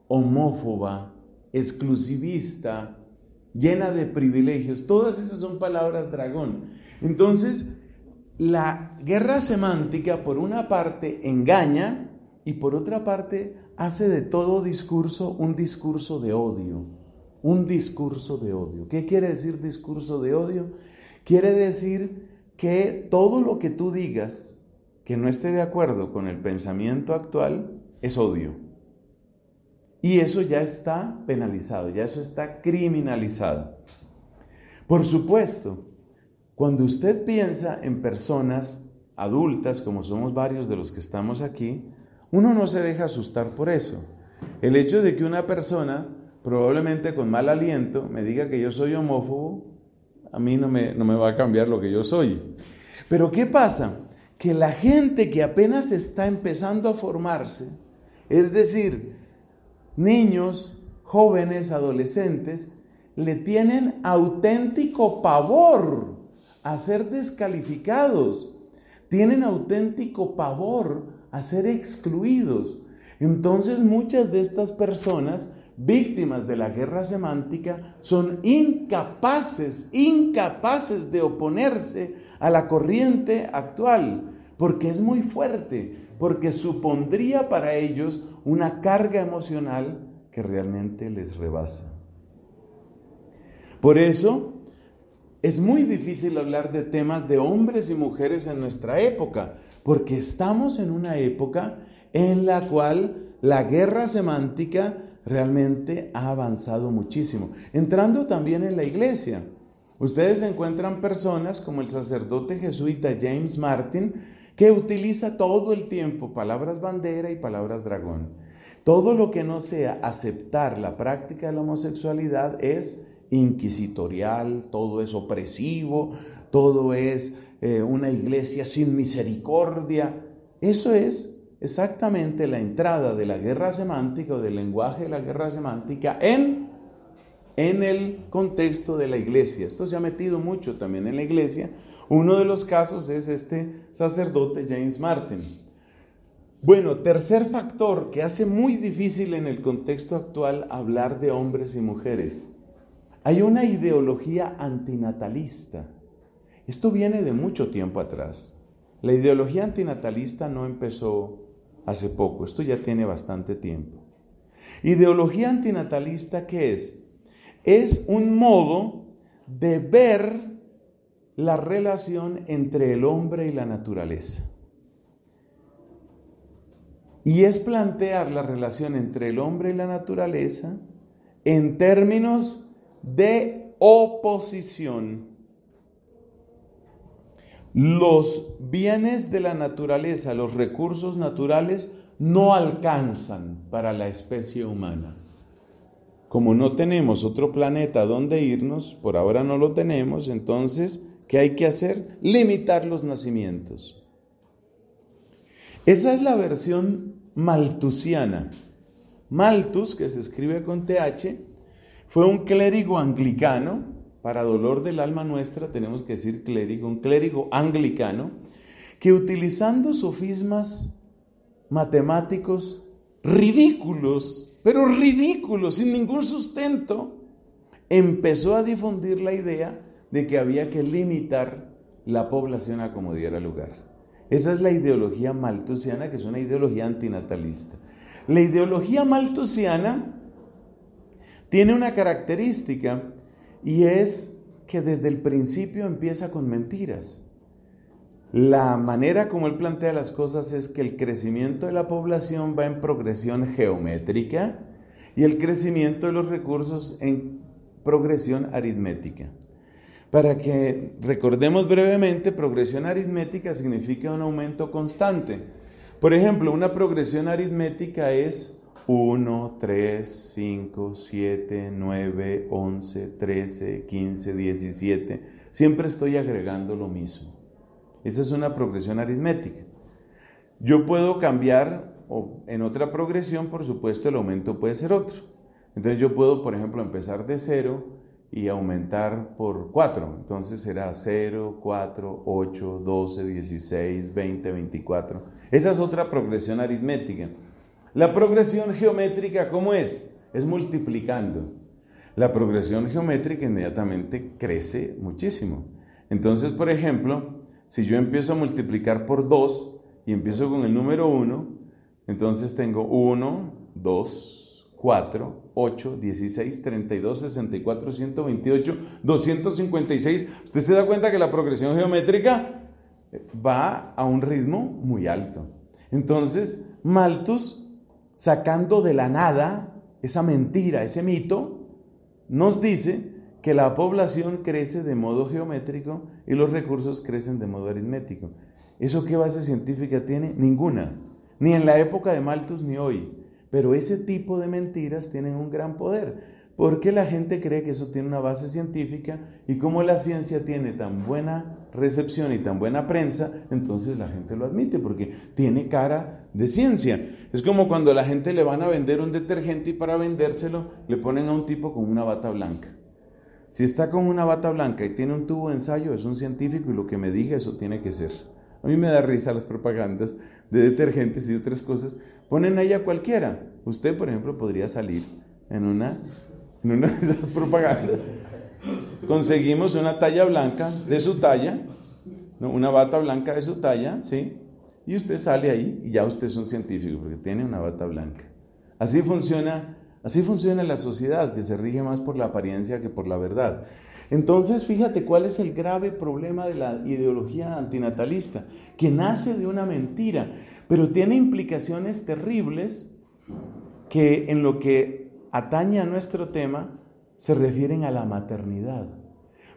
homófoba, exclusivista, llena de privilegios. Todas esas son palabras dragón. Entonces, la guerra semántica, por una parte, engaña y por otra parte, hace de todo discurso un discurso de odio. Un discurso de odio. ¿Qué quiere decir discurso de odio? Quiere decir que todo lo que tú digas que no esté de acuerdo con el pensamiento actual es odio. Y eso ya está penalizado, ya eso está criminalizado. Por supuesto, cuando usted piensa en personas adultas, como somos varios de los que estamos aquí, uno no se deja asustar por eso. El hecho de que una persona, probablemente con mal aliento, me diga que yo soy homófobo, a mí no me va a cambiar lo que yo soy. Pero ¿qué pasa? Que la gente que apenas está empezando a formarse, es decir, niños, jóvenes, adolescentes, le tienen auténtico pavor a ser descalificados, tienen auténtico pavor a ser excluidos. Entonces muchas de estas personas, víctimas de la guerra semántica, son incapaces de oponerse a la corriente actual, porque es muy fuerte, porque supondría para ellos una carga emocional que realmente les rebasa. Por eso es muy difícil hablar de temas de hombres y mujeres en nuestra época, porque estamos en una época en la cual la guerra semántica realmente ha avanzado muchísimo. Entrando también en la iglesia, ustedes encuentran personas como el sacerdote jesuita James Martin, que utiliza todo el tiempo palabras bandera y palabras dragón. Todo lo que no sea aceptar la práctica de la homosexualidad es inquisitorial, todo es opresivo, todo es una iglesia sin misericordia. Eso es exactamente la entrada de la guerra semántica o del lenguaje de la guerra semántica en el contexto de la iglesia. Esto se ha metido mucho también en la iglesia. Uno de los casos es este sacerdote James Martin. Bueno, tercer factor que hace muy difícil en el contexto actual hablar de hombres y mujeres. Hay una ideología antinatalista. Esto viene de mucho tiempo atrás. La ideología antinatalista no empezó hace poco, esto ya tiene bastante tiempo. Ideología antinatalista, ¿qué es? Es un modo de ver la relación entre el hombre y la naturaleza. Y es plantear la relación entre el hombre y la naturaleza en términos de oposición. Los bienes de la naturaleza, los recursos naturales, no alcanzan para la especie humana. Como no tenemos otro planeta donde irnos, por ahora no lo tenemos, entonces, ¿qué hay que hacer? Limitar los nacimientos. Esa es la versión malthusiana. Malthus, que se escribe con TH, fue un clérigo anglicano. Para dolor del alma nuestra tenemos que decir clérigo, un clérigo anglicano, que utilizando sofismas matemáticos ridículos, pero ridículos, sin ningún sustento, empezó a difundir la idea de que había que limitar la población a como diera lugar. Esa es la ideología malthusiana, que es una ideología antinatalista. La ideología malthusiana tiene una característica, y es que desde el principio empieza con mentiras. La manera como él plantea las cosas es que el crecimiento de la población va en progresión geométrica y el crecimiento de los recursos en progresión aritmética. Para que recordemos brevemente, progresión aritmética significa un aumento constante. Por ejemplo, una progresión aritmética es 1, 3, 5, 7, 9, 11, 13, 15, 17. Siempre estoy agregando lo mismo. Esa es una progresión aritmética. Yo puedo cambiar en otra progresión, por supuesto, el aumento puede ser otro. Entonces yo puedo, por ejemplo, empezar de 0 y aumentar por 4. Entonces será 0, 4, 8, 12, 16, 20, 24. Esa es otra progresión aritmética. La progresión geométrica, ¿cómo es? Es multiplicando. La progresión geométrica inmediatamente crece muchísimo. Entonces, por ejemplo, si yo empiezo a multiplicar por 2 y empiezo con el número 1, entonces tengo 1, 2, 4, 8, 16, 32, 64, 128, 256. Usted se da cuenta que la progresión geométrica va a un ritmo muy alto. Entonces, Malthus, sacando de la nada esa mentira, ese mito, nos dice que la población crece de modo geométrico y los recursos crecen de modo aritmético. ¿Eso qué base científica tiene? Ninguna. Ni en la época de Malthus ni hoy. Pero ese tipo de mentiras tienen un gran poder, porque la gente cree que eso tiene una base científica, y como la ciencia tiene tan buena recepción y tan buena prensa, entonces la gente lo admite, porque tiene cara de ciencia. Es como cuando a la gente le van a vender un detergente y para vendérselo le ponen a un tipo con una bata blanca. Si está con una bata blanca y tiene un tubo de ensayo, es un científico y lo que me diga eso tiene que ser. A mí me da risa las propagandas de detergentes y otras cosas. Ponen ahí a cualquiera. Usted, por ejemplo, podría salir en una de esas propagandas. Conseguimos una talla blanca de su talla, ¿no? Una bata blanca de su talla, ¿sí? Y usted sale ahí y ya usted es un científico porque tiene una bata blanca. Así funciona la sociedad, que se rige más por la apariencia que por la verdad. Entonces, fíjate cuál es el grave problema de la ideología antinatalista, que nace de una mentira, pero tiene implicaciones terribles que en lo que atañe a nuestro tema se refieren a la maternidad.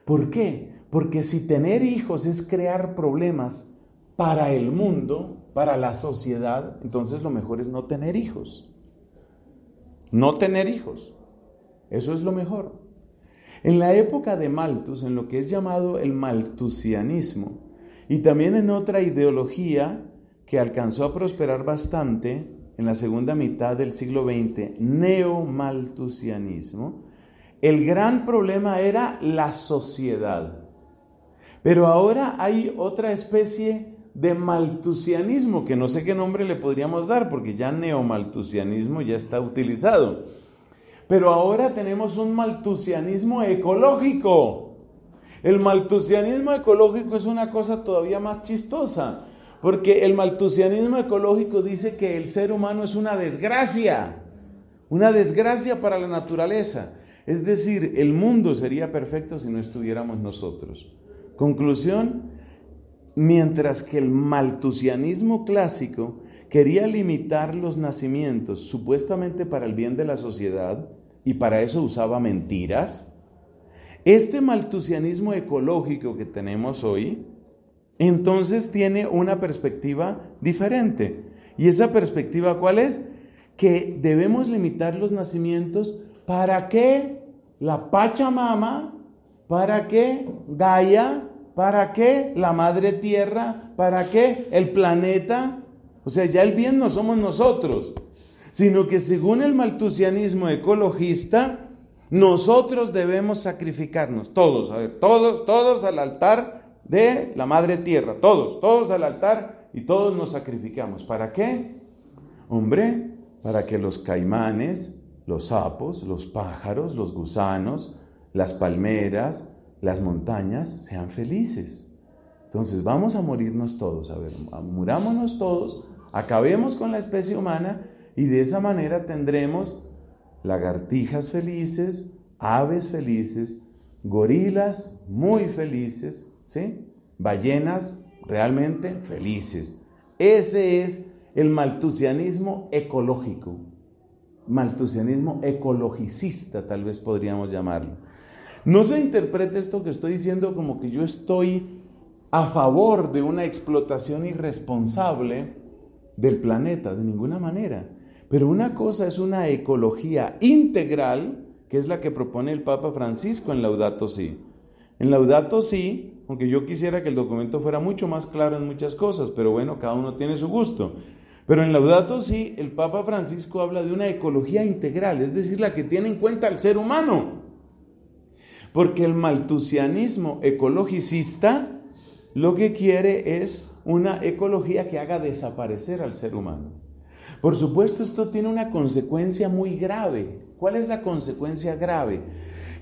¿Por qué? Porque si tener hijos es crear problemas para el mundo, para la sociedad, entonces lo mejor es no tener hijos. No tener hijos. Eso es lo mejor. En la época de Malthus, en lo que es llamado el malthusianismo, y también en otra ideología que alcanzó a prosperar bastante en la segunda mitad del siglo XX, neomalthusianismo, el gran problema era la sociedad. Pero ahora hay otra especie de malthusianismo, que no sé qué nombre le podríamos dar, porque ya neomalthusianismo ya está utilizado. Pero ahora tenemos un malthusianismo ecológico. El malthusianismo ecológico es una cosa todavía más chistosa, porque el malthusianismo ecológico dice que el ser humano es una desgracia para la naturaleza. Es decir, el mundo sería perfecto si no estuviéramos nosotros. Conclusión, mientras que el malthusianismo clásico quería limitar los nacimientos supuestamente para el bien de la sociedad y para eso usaba mentiras, este malthusianismo ecológico que tenemos hoy entonces tiene una perspectiva diferente. ¿Y esa perspectiva cuál es? Que debemos limitar los nacimientos para que la Pachamama, para que Gaia, para que la Madre Tierra, para que el planeta, o sea, ya el bien no somos nosotros, sino que según el malthusianismo ecologista, nosotros debemos sacrificarnos, todos al altar de la Madre Tierra, todos al altar y todos nos sacrificamos. ¿Para qué? Hombre, para que los caimanes, los sapos, los pájaros, los gusanos, las palmeras, las montañas sean felices. Entonces vamos a morirnos todos, murámonos todos, acabemos con la especie humana y de esa manera tendremos lagartijas felices, aves felices, gorilas muy felices, ¿sí? Ballenas realmente felices. Ese es el malthusianismo ecológico, malthusianismo ecologicista tal vez podríamos llamarlo. No se interprete esto que estoy diciendo como que yo estoy a favor de una explotación irresponsable del planeta, de ninguna manera. Pero una cosa es una ecología integral, que es la que propone el Papa Francisco en Laudato Si. En Laudato Si, aunque yo quisiera que el documento fuera mucho más claro en muchas cosas, pero bueno, cada uno tiene su gusto. Pero en Laudato Si, el Papa Francisco habla de una ecología integral, es decir, la que tiene en cuenta al ser humano. Porque el maltusianismo ecologicista lo que quiere es una ecología que haga desaparecer al ser humano. Por supuesto, esto tiene una consecuencia muy grave. ¿Cuál es la consecuencia grave?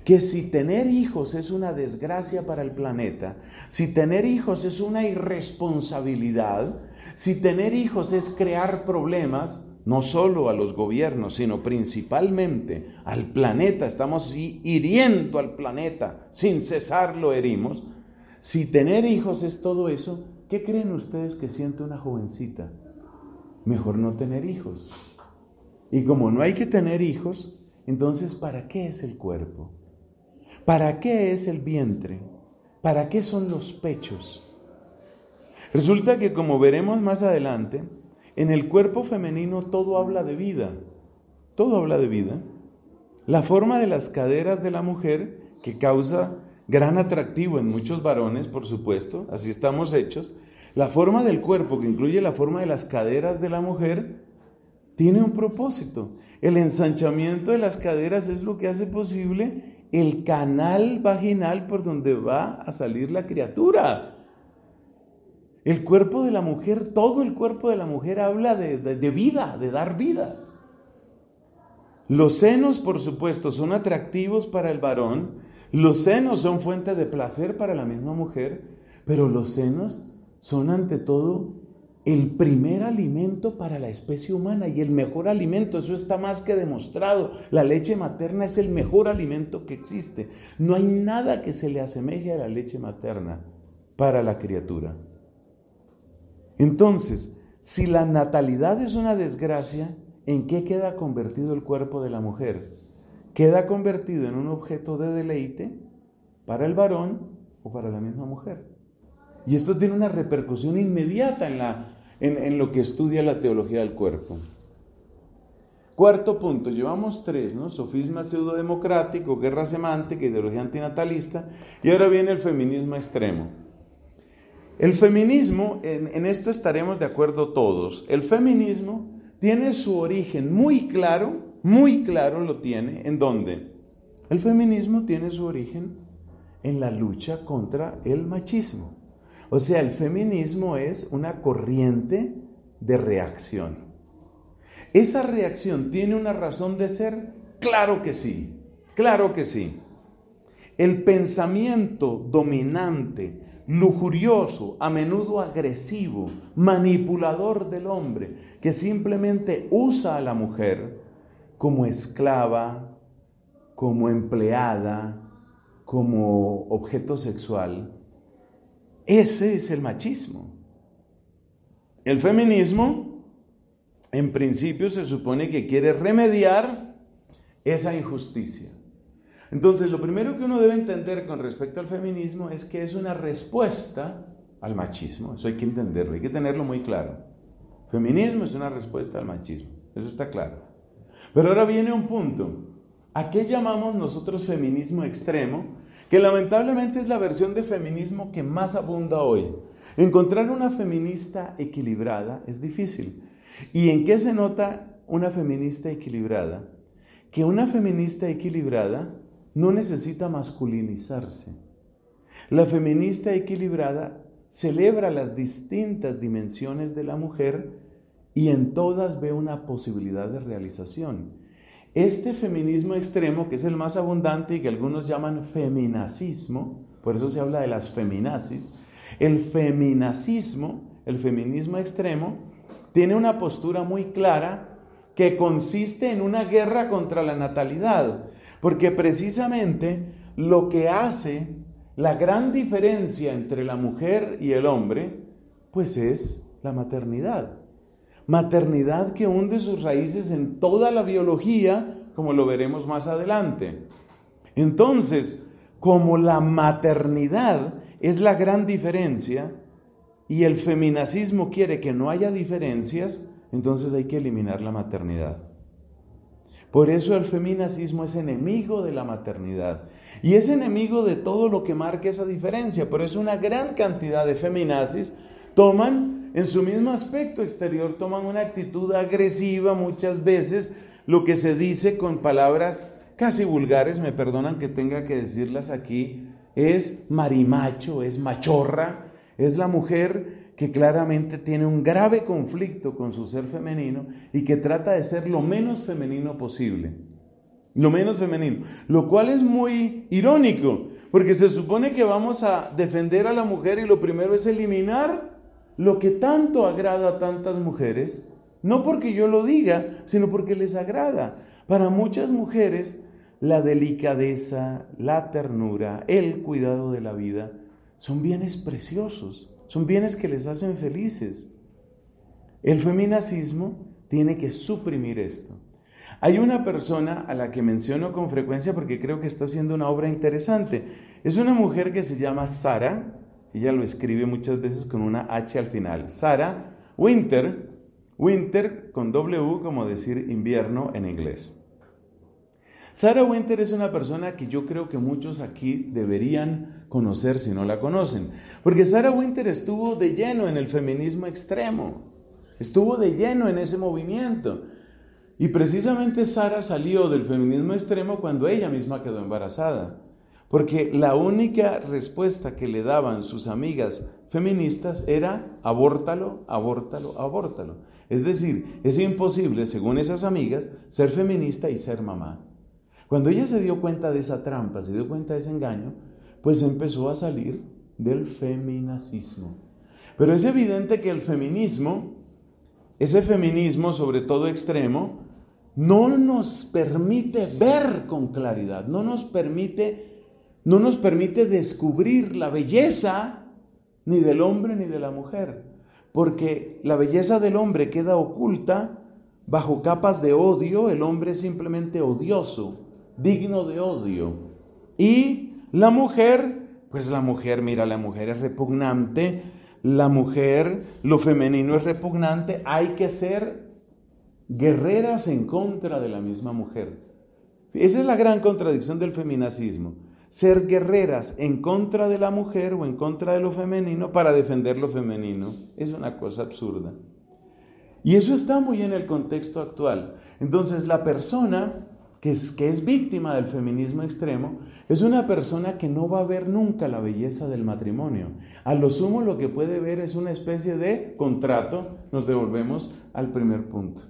Que si tener hijos es una desgracia para el planeta, si tener hijos es una irresponsabilidad, si tener hijos es crear problemas, no solo a los gobiernos, sino principalmente al planeta, estamos hiriendo al planeta, sin cesar lo herimos. Si tener hijos es todo eso, ¿qué creen ustedes que siente una jovencita? Mejor no tener hijos. Y como no hay que tener hijos, entonces ¿para qué es el cuerpo? ¿Para qué es el vientre? ¿Para qué son los pechos? Resulta que, como veremos más adelante, en el cuerpo femenino todo habla de vida. Todo habla de vida. La forma de las caderas de la mujer, que causa gran atractivo en muchos varones, por supuesto, así estamos hechos. La forma del cuerpo, que incluye la forma de las caderas de la mujer, tiene un propósito. El ensanchamiento de las caderas es lo que hace posible el canal vaginal por donde va a salir la criatura. El cuerpo de la mujer, todo el cuerpo de la mujer habla de vida, de dar vida. Los senos, por supuesto, son atractivos para el varón. Los senos son fuente de placer para la misma mujer, pero los senos son ante todo el primer alimento para la especie humana y el mejor alimento. Eso está más que demostrado. La leche materna es el mejor alimento que existe. No hay nada que se le asemeje a la leche materna para la criatura. Entonces, si la natalidad es una desgracia, ¿en qué queda convertido el cuerpo de la mujer? Queda convertido en un objeto de deleite para el varón o para la misma mujer. Y esto tiene una repercusión inmediata en lo que estudia la teología del cuerpo. Cuarto punto, llevamos 3, ¿no? Sofisma pseudodemocrático, guerra semántica, ideología antinatalista, y ahora viene el feminismo extremo. El feminismo, en esto estaremos de acuerdo todos, el feminismo tiene su origen muy claro lo tiene, ¿en dónde? El feminismo tiene su origen en la lucha contra el machismo. O sea, el feminismo es una corriente de reacción. ¿Esa reacción tiene una razón de ser? Claro que sí, claro que sí. El pensamiento dominante, lujurioso, a menudo agresivo, manipulador del hombre, que simplemente usa a la mujer como esclava, como empleada, como objeto sexual, ese es el machismo. El feminismo, en principio, se supone que quiere remediar esa injusticia. Entonces, lo primero que uno debe entender con respecto al feminismo es que es una respuesta al machismo. Eso hay que entenderlo, hay que tenerlo muy claro. Feminismo es una respuesta al machismo, eso está claro. Pero ahora viene un punto. ¿A qué llamamos nosotros feminismo extremo? Que lamentablemente es la versión de feminismo que más abunda hoy. Encontrar una feminista equilibrada es difícil. ¿Y en qué se nota una feminista equilibrada? Que una feminista equilibrada no necesita masculinizarse. La feminista equilibrada celebra las distintas dimensiones de la mujer y en todas ve una posibilidad de realización. Este feminismo extremo, que es el más abundante y que algunos llaman feminacismo, por eso se habla de las feminazis, el feminacismo, el feminismo extremo, tiene una postura muy clara que consiste en una guerra contra la natalidad, porque precisamente lo que hace la gran diferencia entre la mujer y el hombre, pues es la maternidad. Maternidad que hunde sus raíces en toda la biología, como lo veremos más adelante. Entonces, como la maternidad es la gran diferencia y el feminacismo quiere que no haya diferencias, entonces hay que eliminar la maternidad. Por eso el feminacismo es enemigo de la maternidad y es enemigo de todo lo que marque esa diferencia. Por eso una gran cantidad de feminazis toman en su mismo aspecto exterior, toman una actitud agresiva muchas veces, lo que se dice con palabras casi vulgares, me perdonan que tenga que decirlas aquí, es marimacho, es machorra, es la mujer que claramente tiene un grave conflicto con su ser femenino y que trata de ser lo menos femenino posible. Lo menos femenino, lo cual es muy irónico, porque se supone que vamos a defender a la mujer y lo primero es eliminar lo que tanto agrada a tantas mujeres, no porque yo lo diga, sino porque les agrada. Para muchas mujeres, la delicadeza, la ternura, el cuidado de la vida, son bienes preciosos, son bienes que les hacen felices. El feminacismo tiene que suprimir esto. Hay una persona a la que menciono con frecuencia porque creo que está haciendo una obra interesante. Es una mujer que se llama Sarah, ella lo escribe muchas veces con una H al final. Sarah Winter, Winter con W como decir invierno en inglés. Sarah Winter es una persona que yo creo que muchos aquí deberían conocer si no la conocen, porque Sarah Winter estuvo de lleno en el feminismo extremo, estuvo de lleno en ese movimiento. Y precisamente Sarah salió del feminismo extremo cuando ella misma quedó embarazada, porque la única respuesta que le daban sus amigas feministas era abórtalo, abórtalo, abórtalo. Es decir, es imposible, según esas amigas, ser feminista y ser mamá. Cuando ella se dio cuenta de esa trampa, se dio cuenta de ese engaño, pues empezó a salir del feminacismo. Pero es evidente que el feminismo, ese feminismo sobre todo extremo, no nos permite ver con claridad, no nos permite descubrir la belleza ni del hombre ni de la mujer, porque la belleza del hombre queda oculta bajo capas de odio. El hombre es simplemente odioso, digno de odio, y la mujer, pues la mujer, mira, la mujer es repugnante, la mujer, lo femenino es repugnante, hay que ser guerreras en contra de la misma mujer. Esa es la gran contradicción del feminacismo, ser guerreras en contra de la mujer o en contra de lo femenino para defender lo femenino. Es una cosa absurda. Y eso está muy en el contexto actual. Entonces la persona que es víctima del feminismo extremo es una persona que no va a ver nunca la belleza del matrimonio. A lo sumo lo que puede ver es una especie de contrato. Nos devolvemos al primer punto.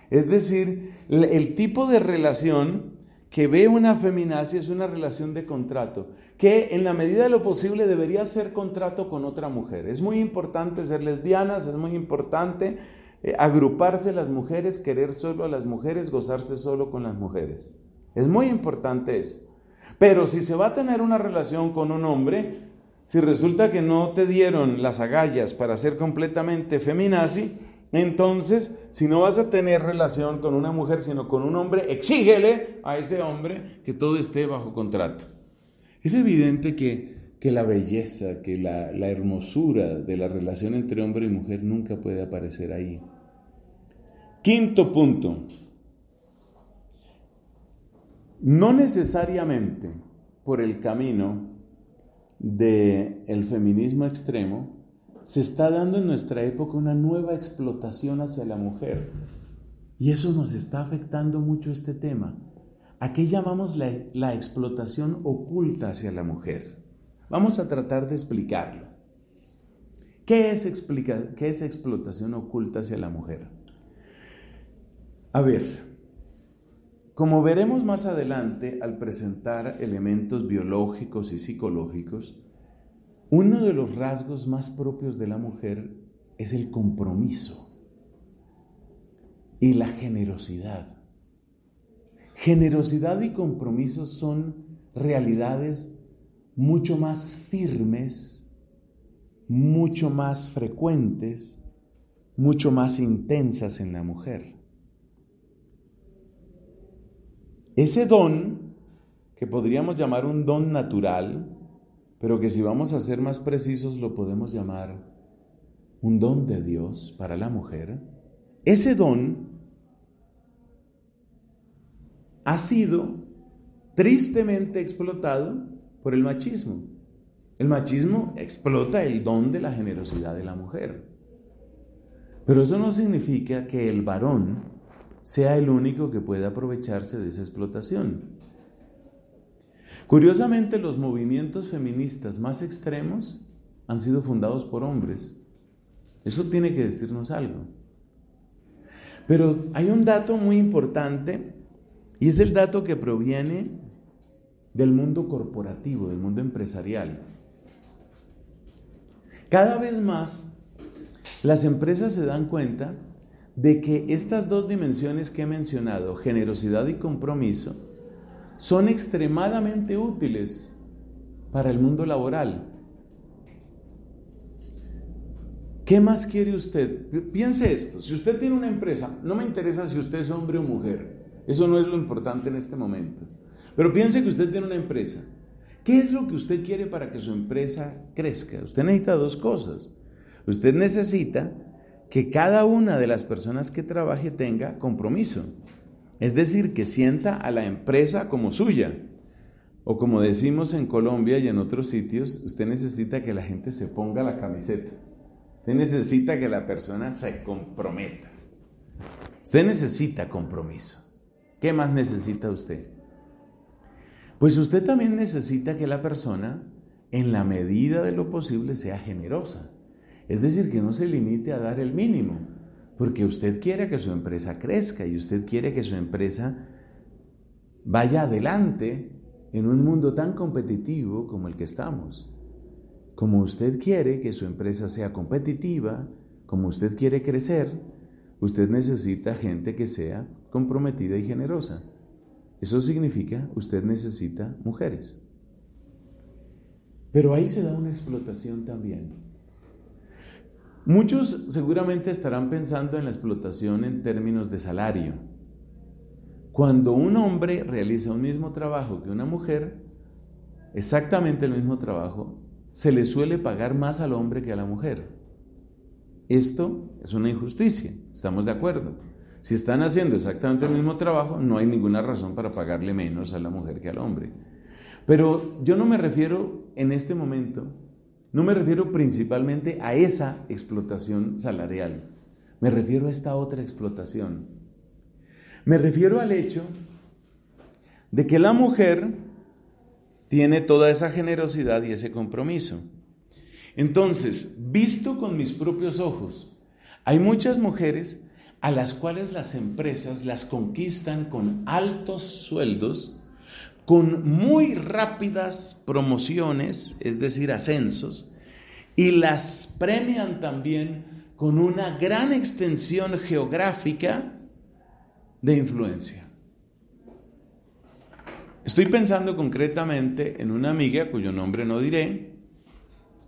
Es decir, el tipo de relación que ve una feminacia es una relación de contrato, que en la medida de lo posible debería ser contrato con otra mujer. Es muy importante ser lesbianas, es muy importante agruparse las mujeres, querer solo a las mujeres, gozarse solo con las mujeres. Es muy importante eso. Pero si se va a tener una relación con un hombre, si resulta que no te dieron las agallas para ser completamente feminazi, entonces, si no vas a tener relación con una mujer, sino con un hombre, exígele a ese hombre que todo esté bajo contrato. Es evidente que la belleza, que la hermosura de la relación entre hombre y mujer nunca puede aparecer ahí. Quinto punto. No necesariamente por el camino del feminismo extremo se está dando en nuestra época una nueva explotación hacia la mujer. Y eso nos está afectando mucho este tema. ¿A qué llamamos la explotación oculta hacia la mujer? Vamos a tratar de explicarlo. ¿Qué es explotación oculta hacia la mujer? A ver, como veremos más adelante al presentar elementos biológicos y psicológicos, uno de los rasgos más propios de la mujer es el compromiso y la generosidad. Generosidad y compromiso son realidades mucho más firmes, mucho más frecuentes, mucho más intensas en la mujer. Ese don, que podríamos llamar un don natural, pero que si vamos a ser más precisos lo podemos llamar un don de Dios para la mujer, ese don ha sido tristemente explotado por el machismo. El machismo explota el don de la generosidad de la mujer. Pero eso no significa que el varón sea el único que pueda aprovecharse de esa explotación. Curiosamente, los movimientos feministas más extremos han sido fundados por hombres. Eso tiene que decirnos algo. Pero hay un dato muy importante, y es el dato que proviene del mundo corporativo, del mundo empresarial. Cada vez más, las empresas se dan cuenta de que estas dos dimensiones que he mencionado, generosidad y compromiso, son extremadamente útiles para el mundo laboral. ¿Qué más quiere usted? Piense esto, si usted tiene una empresa, no me interesa si usted es hombre o mujer, eso no es lo importante en este momento, pero piense que usted tiene una empresa. ¿Qué es lo que usted quiere para que su empresa crezca? Usted necesita dos cosas. Usted necesita que cada una de las personas que trabaje tenga compromiso. Es decir, que sienta a la empresa como suya. O como decimos en Colombia y en otros sitios, usted necesita que la gente se ponga la camiseta. Usted necesita que la persona se comprometa. Usted necesita compromiso. ¿Qué más necesita usted? Pues usted también necesita que la persona, en la medida de lo posible, sea generosa. Es decir, que no se limite a dar el mínimo, porque usted quiere que su empresa crezca y usted quiere que su empresa vaya adelante en un mundo tan competitivo como el que estamos. Como usted quiere que su empresa sea competitiva, como usted quiere crecer, usted necesita gente que sea comprometida y generosa. Eso significa, usted necesita mujeres. Pero ahí se da una explotación también. Muchos seguramente estarán pensando en la explotación en términos de salario. Cuando un hombre realiza un mismo trabajo que una mujer, exactamente el mismo trabajo, se le suele pagar más al hombre que a la mujer. Esto es una injusticia, estamos de acuerdo. Si están haciendo exactamente el mismo trabajo, no hay ninguna razón para pagarle menos a la mujer que al hombre. Pero yo no me refiero en este momento, no me refiero principalmente a esa explotación salarial. Me refiero a esta otra explotación. Me refiero al hecho de que la mujer tiene toda esa generosidad y ese compromiso. Entonces, visto con mis propios ojos, hay muchas mujeres a las cuales las empresas las conquistan con altos sueldos, con muy rápidas promociones, es decir, ascensos, y las premian también con una gran extensión geográfica de influencia. Estoy pensando concretamente en una amiga cuyo nombre no diré.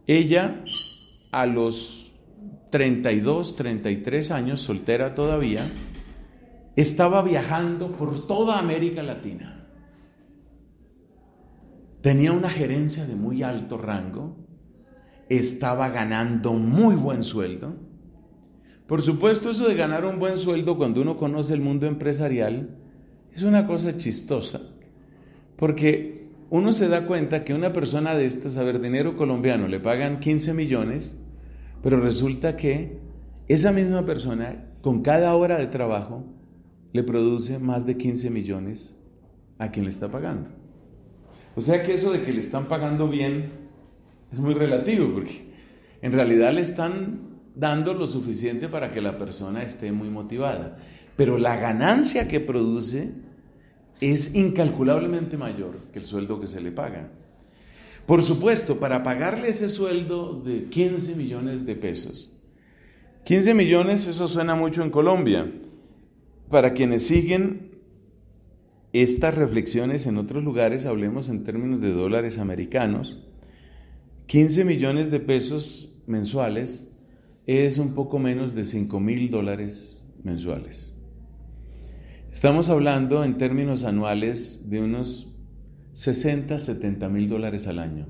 Ella, a los 32, 33 años, soltera todavía, estaba viajando por toda América Latina. Tenía una gerencia de muy alto rango, estaba ganando muy buen sueldo. Por supuesto, eso de ganar un buen sueldo cuando uno conoce el mundo empresarial es una cosa chistosa, porque uno se da cuenta que una persona de estas, a ver, dinero colombiano, le pagan 15 millones, pero resulta que esa misma persona, con cada hora de trabajo, le produce más de 15 millones a quien le está pagando. O sea que eso de que le están pagando bien es muy relativo, porque en realidad le están dando lo suficiente para que la persona esté muy motivada. Pero la ganancia que produce es incalculablemente mayor que el sueldo que se le paga. Por supuesto, para pagarle ese sueldo de 15 millones de pesos. 15 millones, eso suena mucho en Colombia. Para quienes siguen estas reflexiones en otros lugares, hablemos en términos de dólares americanos. 15 millones de pesos mensuales es un poco menos de $5,000 mensuales. Estamos hablando en términos anuales de unos 60, 70 mil dólares al año,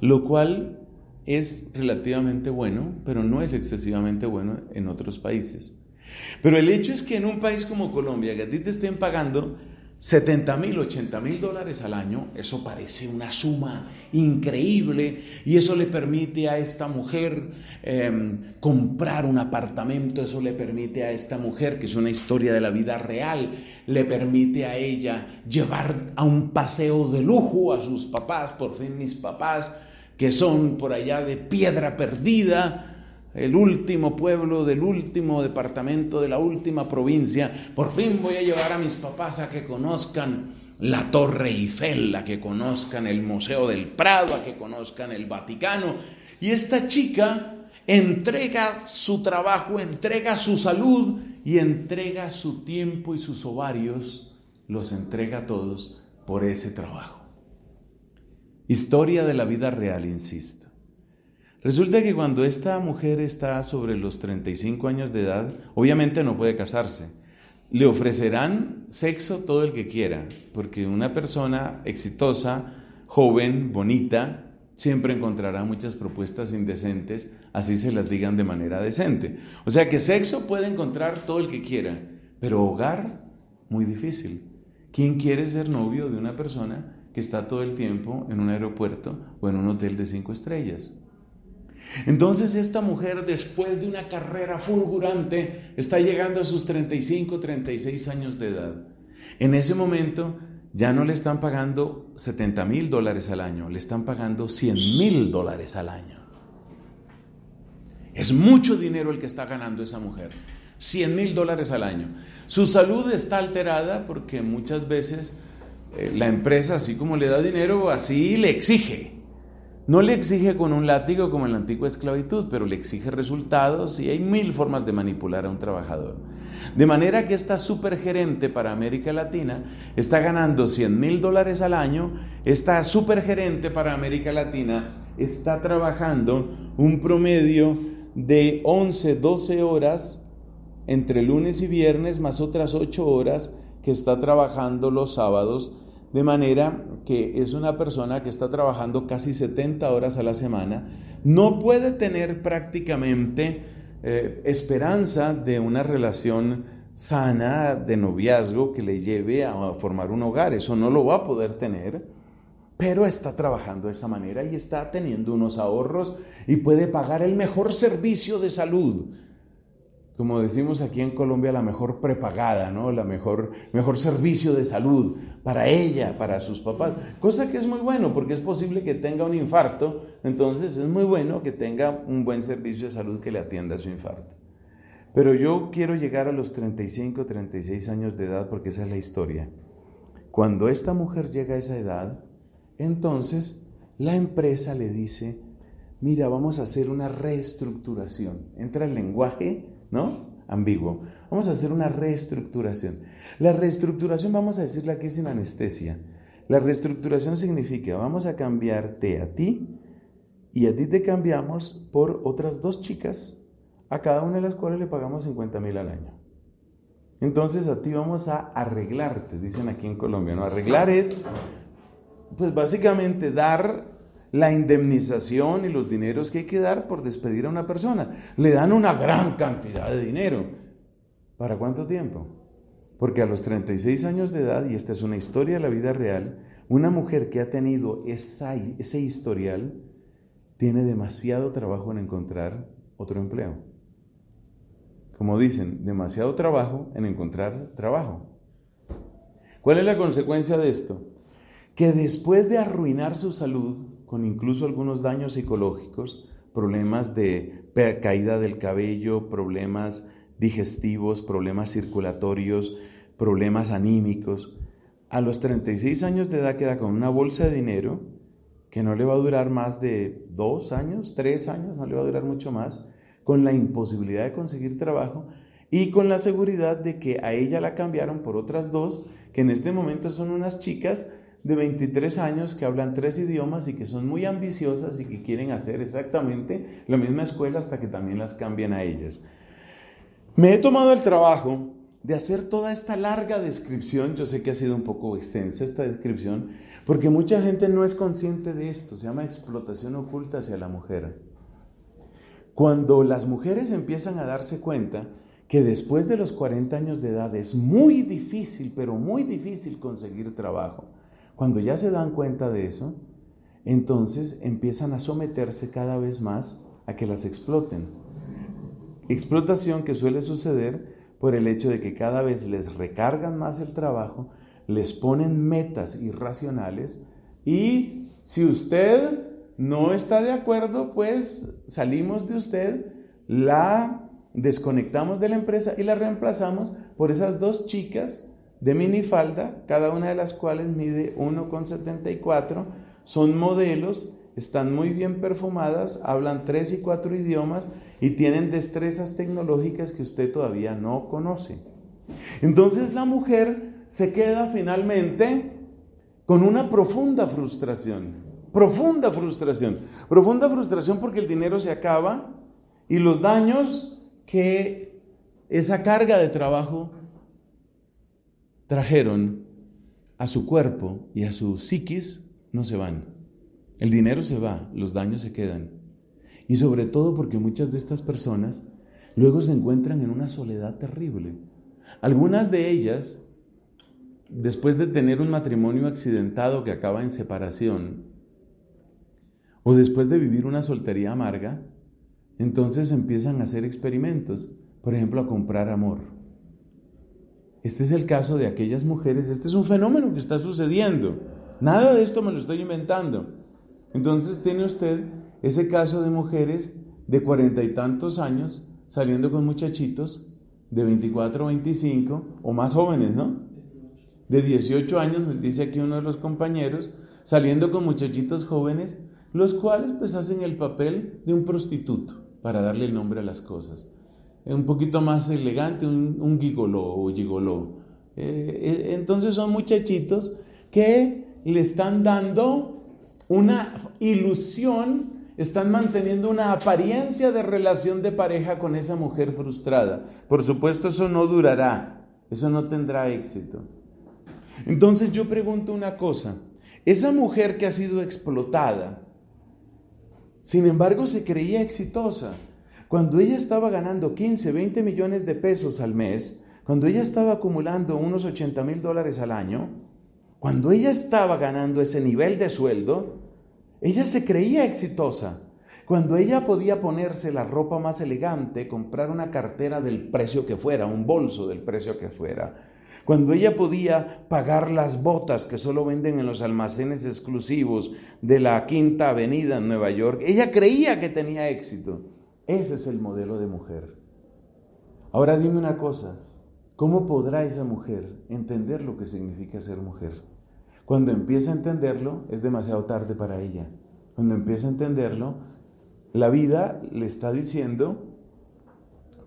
lo cual es relativamente bueno, pero no es excesivamente bueno en otros países. Pero el hecho es que en un país como Colombia, que a ti te estén pagando $70,000, $80,000 al año, eso parece una suma increíble y eso le permite a esta mujer comprar un apartamento, eso le permite a esta mujer, que es una historia de la vida real, le permite a ella llevar a un paseo de lujo a sus papás, por fin mis papás, que son por allá de Piedra Perdida, el último pueblo del último departamento de la última provincia. Por fin voy a llevar a mis papás a que conozcan la Torre Eiffel, a que conozcan el Museo del Prado, a que conozcan el Vaticano. Y esta chica entrega su trabajo, entrega su salud y entrega su tiempo y sus ovarios, los entrega todos por ese trabajo. Historia de la vida real, insisto. Resulta que cuando esta mujer está sobre los 35 años de edad, obviamente no puede casarse. Le ofrecerán sexo todo el que quiera, porque una persona exitosa, joven, bonita, siempre encontrará muchas propuestas indecentes, así se las digan de manera decente. O sea que sexo puede encontrar todo el que quiera, pero hogar, muy difícil. ¿Quién quiere ser novio de una persona que está todo el tiempo en un aeropuerto o en un hotel de 5 estrellas? Entonces esta mujer, después de una carrera fulgurante, está llegando a sus 35, 36 años de edad. En ese momento ya no le están pagando $70,000 al año, le están pagando $100,000 al año. Es mucho dinero el que está ganando esa mujer, $100,000 al año. Su salud está alterada porque muchas veces la empresa, así como le da dinero, así le exige. No le exige con un látigo como en la antigua esclavitud, pero le exige resultados y hay 1000 formas de manipular a un trabajador. De manera que esta supergerente para América Latina está ganando $100,000 al año. Esta supergerente para América Latina está trabajando un promedio de 11, 12 horas entre lunes y viernes, más otras 8 horas que está trabajando los sábados. De manera que es una persona que está trabajando casi 70 horas a la semana, no puede tener prácticamente esperanza de una relación sana de noviazgo que le lleve a formar un hogar. Eso no lo va a poder tener, pero está trabajando de esa manera y está teniendo unos ahorros y puede pagar el mejor servicio de salud. Como decimos aquí en Colombia, la mejor prepagada, ¿no? La mejor servicio de salud para ella, para sus papás. Cosa que es muy bueno, porque es posible que tenga un infarto, entonces es muy bueno que tenga un buen servicio de salud que le atienda a su infarto. Pero yo quiero llegar a los 35, 36 años de edad, porque esa es la historia. Cuando esta mujer llega a esa edad, entonces la empresa le dice: mira, vamos a hacer una reestructuración. Entra el lenguaje, ¿no?, ambiguo. Vamos a hacer una reestructuración. La reestructuración, vamos a decirle aquí sin anestesia. La reestructuración significa: vamos a cambiarte a ti y a ti te cambiamos por otras 2 chicas, a cada una de las cuales le pagamos 50,000 al año. Entonces a ti vamos a arreglarte, dicen aquí en Colombia, ¿no? Arreglar es, pues básicamente dar la indemnización y los dineros que hay que dar por despedir a una persona. Le dan una gran cantidad de dinero. ¿Para cuánto tiempo? Porque a los 36 años de edad, y esta es una historia de la vida real, una mujer que ha tenido ese historial tiene demasiado trabajo en encontrar otro empleo. Como dicen, demasiado trabajo en encontrar trabajo. ¿Cuál es la consecuencia de esto? Que después de arruinar su salud, con incluso algunos daños psicológicos, problemas de caída del cabello, problemas digestivos, problemas circulatorios, problemas anímicos, a los 36 años de edad queda con una bolsa de dinero que no le va a durar más de 2 años, 3 años, no le va a durar mucho más, con la imposibilidad de conseguir trabajo y con la seguridad de que a ella la cambiaron por otras 2, que en este momento son unas chicas de 23 años que hablan 3 idiomas y que son muy ambiciosas y que quieren hacer exactamente la misma escuela hasta que también las cambien a ellas. Me he tomado el trabajo de hacer toda esta larga descripción. Yo sé que ha sido un poco extensa esta descripción, porque mucha gente no es consciente de esto. Se llama explotación oculta hacia la mujer. Cuando las mujeres empiezan a darse cuenta que después de los 40 años de edad es muy difícil, pero muy difícil conseguir trabajo. Cuando ya se dan cuenta de eso, entonces empiezan a someterse cada vez más a que las exploten. Explotación que suele suceder por el hecho de que cada vez les recargan más el trabajo, les ponen metas irracionales y si usted no está de acuerdo, pues salimos de usted, la desconectamos de la empresa y la reemplazamos por esas 2 chicas de minifalda, cada una de las cuales mide 1,74, son modelos, están muy bien perfumadas, hablan 3 y 4 idiomas y tienen destrezas tecnológicas que usted todavía no conoce. Entonces la mujer se queda finalmente con una profunda frustración porque el dinero se acaba y los daños que esa carga de trabajo trajeron a su cuerpo y a su psiquis no se van. El dinero se va, los daños se quedan. Y sobre todo porque muchas de estas personas luego se encuentran en una soledad terrible. Algunas de ellas, después de tener un matrimonio accidentado que acaba en separación, o después de vivir una soltería amarga, entonces empiezan a hacer experimentos, por ejemplo, a comprar amor. Este es el caso de aquellas mujeres, este es un fenómeno que está sucediendo. Nada de esto me lo estoy inventando. Entonces tiene usted ese caso de mujeres de 40 y tantos años saliendo con muchachitos de 24 o 25 o más jóvenes, ¿no? De 18 años, nos dice aquí uno de los compañeros, saliendo con muchachitos jóvenes, los cuales pues hacen el papel de un prostituto, para darle el nombre a las cosas. Un poquito más elegante, un gigoló o gigoló. Entonces son muchachitos que le están dando una ilusión, están manteniendo una apariencia de relación de pareja con esa mujer frustrada. Por supuesto, eso no durará, eso no tendrá éxito. Entonces yo pregunto una cosa, esa mujer que ha sido explotada, sin embargo se creía exitosa, cuando ella estaba ganando 15, 20 millones de pesos al mes, cuando ella estaba acumulando unos $80,000 al año, cuando ella estaba ganando ese nivel de sueldo, ella se creía exitosa. Cuando ella podía ponerse la ropa más elegante, comprar una cartera del precio que fuera, un bolso del precio que fuera, cuando ella podía pagar las botas que solo venden en los almacenes exclusivos de la Quinta Avenida en Nueva York, ella creía que tenía éxito. Ese es el modelo de mujer. Ahora dime una cosa, ¿cómo podrá esa mujer entender lo que significa ser mujer? Cuando empieza a entenderlo, es demasiado tarde para ella. Cuando empieza a entenderlo, la vida le está diciendo,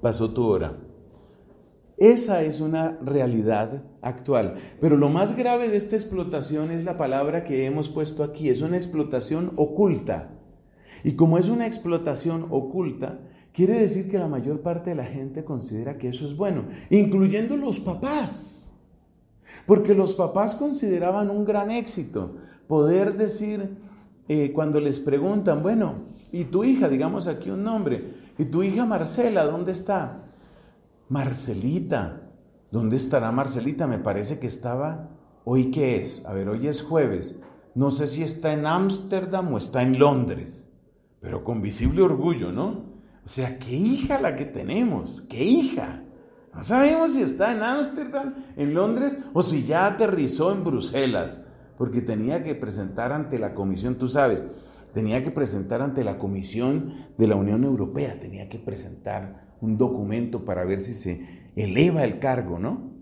pasó tu hora. Esa es una realidad actual. Pero lo más grave de esta explotación es la palabra que hemos puesto aquí. Es una explotación oculta. Y como es una explotación oculta, quiere decir que la mayor parte de la gente considera que eso es bueno, incluyendo los papás. Porque los papás consideraban un gran éxito poder decir, cuando les preguntan, bueno, ¿y tu hija? Digamos aquí un nombre. ¿Y tu hija Marcela dónde está? Marcelita. ¿Dónde estará Marcelita? Me parece que estaba, ¿hoy qué es? A ver, hoy es jueves. No sé si está en Ámsterdam o está en Londres, pero con visible orgullo, ¿no? O sea, ¿qué hija la que tenemos? ¿Qué hija? No sabemos si está en Ámsterdam, en Londres, o si ya aterrizó en Bruselas, porque tenía que presentar ante la comisión, tú sabes, tenía que presentar ante la comisión de la Unión Europea, tenía que presentar un documento para ver si se eleva el cargo, ¿no?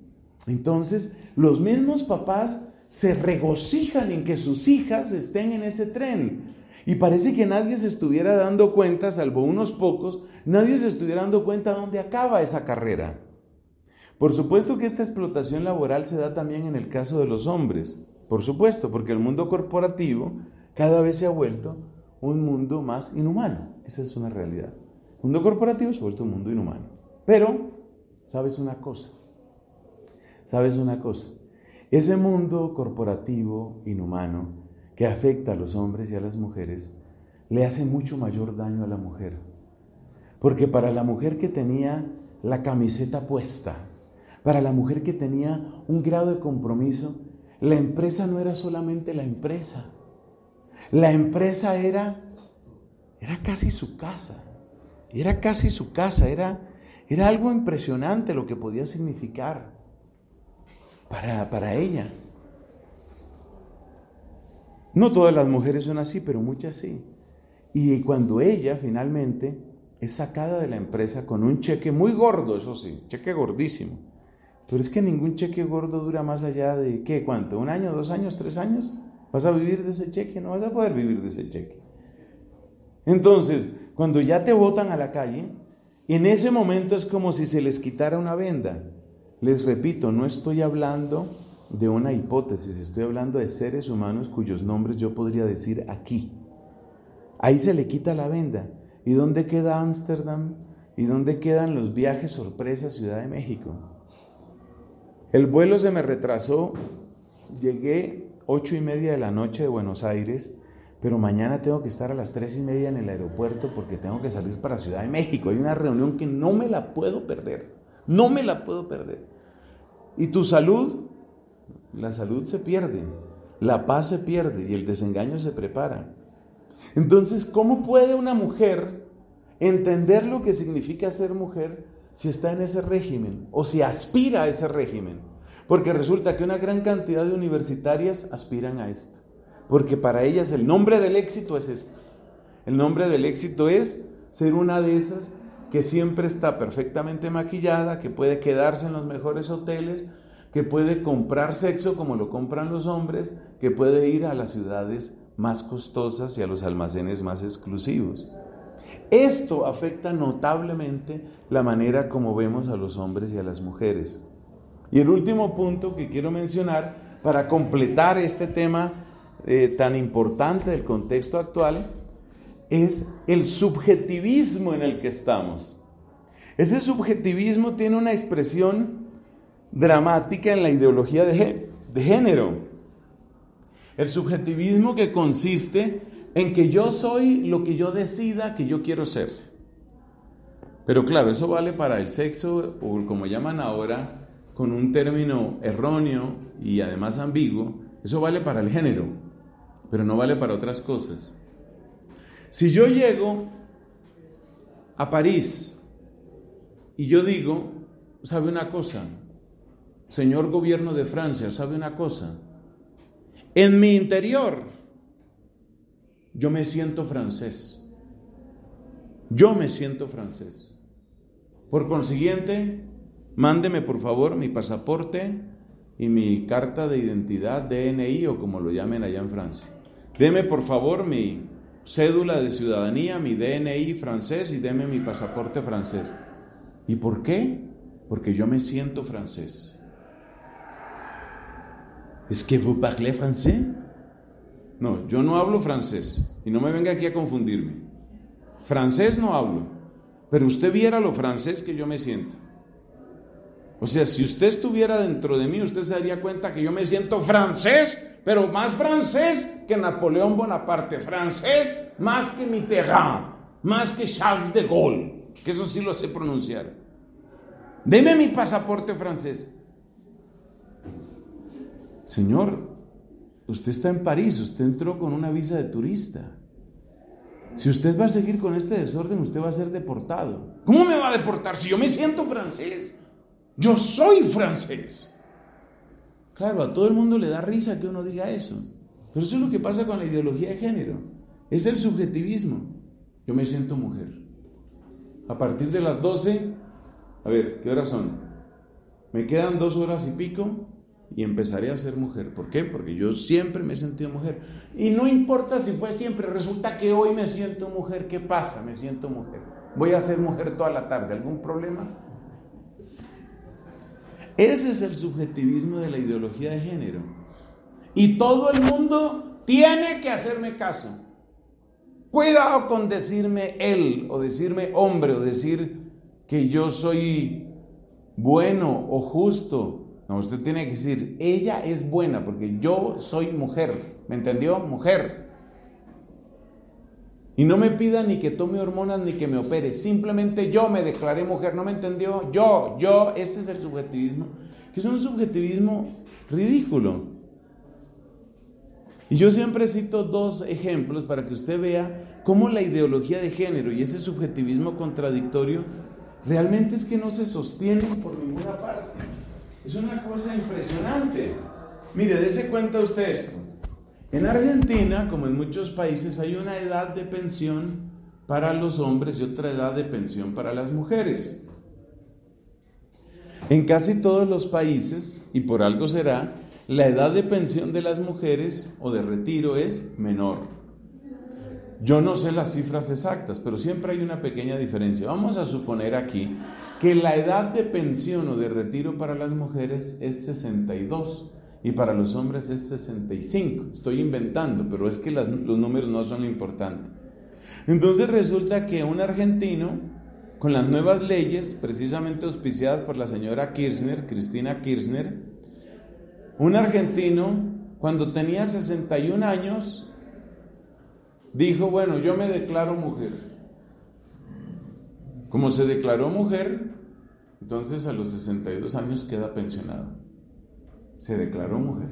Entonces, los mismos papás se regocijan en que sus hijas estén en ese tren. Y parece que nadie se estuviera dando cuenta, salvo unos pocos, nadie se estuviera dando cuenta dónde acaba esa carrera. Por supuesto que esta explotación laboral se da también en el caso de los hombres. Por supuesto, porque el mundo corporativo cada vez se ha vuelto un mundo más inhumano. Esa es una realidad. El mundo corporativo se ha vuelto un mundo inhumano. Pero, ¿sabes una cosa? Ese mundo corporativo inhumano que afecta a los hombres y a las mujeres le hace mucho mayor daño a la mujer. Porque para la mujer que tenía la camiseta puesta, para la mujer que tenía un grado de compromiso, la empresa no era solamente la empresa. La empresa era casi su casa. Era casi su casa. Era algo impresionante lo que podía significar para ella. No todas las mujeres son así, pero muchas sí. Y cuando ella finalmente es sacada de la empresa con un cheque muy gordo, eso sí, cheque gordísimo. Pero es que ningún cheque gordo dura más allá de, ¿qué? ¿Cuánto? ¿1 año, 2 años, 3 años? ¿Vas a vivir de ese cheque? No vas a poder vivir de ese cheque. Entonces, cuando ya te botan a la calle, en ese momento es como si se les quitara una venda. Les repito, no estoy hablando de una hipótesis, estoy hablando de seres humanos cuyos nombres yo podría decir aquí. Ahí se le quita la venda. ¿Y dónde queda Ámsterdam? ¿Y dónde quedan los viajes sorpresa a Ciudad de México? El vuelo se me retrasó, llegué 8:30 de la noche de Buenos Aires, pero mañana tengo que estar a las 3:30 en el aeropuerto porque tengo que salir para Ciudad de México. Hay una reunión que no me la puedo perder, no me la puedo perder. ¿Y tu salud? La salud se pierde, la paz se pierde y el desengaño se prepara. Entonces, ¿cómo puede una mujer entender lo que significa ser mujer si está en ese régimen o si aspira a ese régimen? Porque resulta que una gran cantidad de universitarias aspiran a esto, porque para ellas el nombre del éxito es esto. El nombre del éxito es ser una de esas que siempre está perfectamente maquillada, que puede quedarse en los mejores hoteles, que puede comprar sexo como lo compran los hombres, que puede ir a las ciudades más costosas y a los almacenes más exclusivos. Esto afecta notablemente la manera como vemos a los hombres y a las mujeres. Y el último punto que quiero mencionar para completar este tema tan importante del contexto actual es el subjetivismo en el que estamos. Ese subjetivismo tiene una expresión dramática en la ideología de género. El subjetivismo que consiste en que yo soy lo que yo decida que yo quiero ser. Pero claro, eso vale para el sexo, o como llaman ahora, con un término erróneo y además ambiguo, eso vale para el género, pero no vale para otras cosas. Si yo llego a París y yo digo, ¿sabe una cosa? Señor gobierno de Francia, ¿sabe una cosa? En mi interior, yo me siento francés. Yo me siento francés. Por consiguiente, mándeme por favor mi pasaporte y mi carta de identidad, DNI o como lo llamen allá en Francia. Deme por favor mi cédula de ciudadanía, mi DNI francés y deme mi pasaporte francés. ¿Y por qué? Porque yo me siento francés. ¿Es que vous parlez français? No, yo no hablo francés y no me venga aquí a confundirme. Francés no hablo, pero usted viera lo francés que yo me siento. O sea, si usted estuviera dentro de mí, usted se daría cuenta que yo me siento francés, pero más francés que Napoleón Bonaparte, francés más que Mitterrand, más que Charles de Gaulle, que eso sí lo sé pronunciar. Deme mi pasaporte francés. Señor, usted está en París, usted entró con una visa de turista. Si usted va a seguir con este desorden, usted va a ser deportado. ¿Cómo me va a deportar si yo me siento francés? Yo soy francés. Claro, a todo el mundo le da risa que uno diga eso. Pero eso es lo que pasa con la ideología de género. Es el subjetivismo. Yo me siento mujer. A partir de las 12, a ver, ¿qué horas son? Me quedan 2 horas y pico y empezaré a ser mujer. ¿Por qué? Porque yo siempre me he sentido mujer. Y no importa si fue siempre, resulta que hoy me siento mujer. ¿Qué pasa? Me siento mujer. Voy a ser mujer toda la tarde. ¿Algún problema? Ese es el subjetivismo de la ideología de género. Y todo el mundo tiene que hacerme caso. Cuidado con decirme él, o decirme hombre, o decir que yo soy bueno o justo. No, usted tiene que decir, ella es buena, porque yo soy mujer. ¿Me entendió? Mujer. Y no me pida ni que tome hormonas ni que me opere. Simplemente yo me declaré mujer. ¿No me entendió? Yo. Ese es el subjetivismo. Que es un subjetivismo ridículo. Y yo siempre cito dos ejemplos para que usted vea cómo la ideología de género y ese subjetivismo contradictorio realmente es que no se sostiene por ninguna parte. Es una cosa impresionante. Mire, dése cuenta usted esto. En Argentina, como en muchos países, hay una edad de pensión para los hombres y otra edad de pensión para las mujeres. En casi todos los países, y por algo será, la edad de pensión de las mujeres o de retiro es menor. Yo no sé las cifras exactas, pero siempre hay una pequeña diferencia. Vamos a suponer aquí que la edad de pensión o de retiro para las mujeres es 62 y para los hombres es 65. Estoy inventando, pero es que los números no son lo importante. Entonces resulta que un argentino, con las nuevas leyes, precisamente auspiciadas por la señora Kirchner, Cristina Kirchner, un argentino, cuando tenía 61 años, dijo, bueno, yo me declaro mujer. Como se declaró mujer, entonces a los 62 años queda pensionado. Se declaró mujer.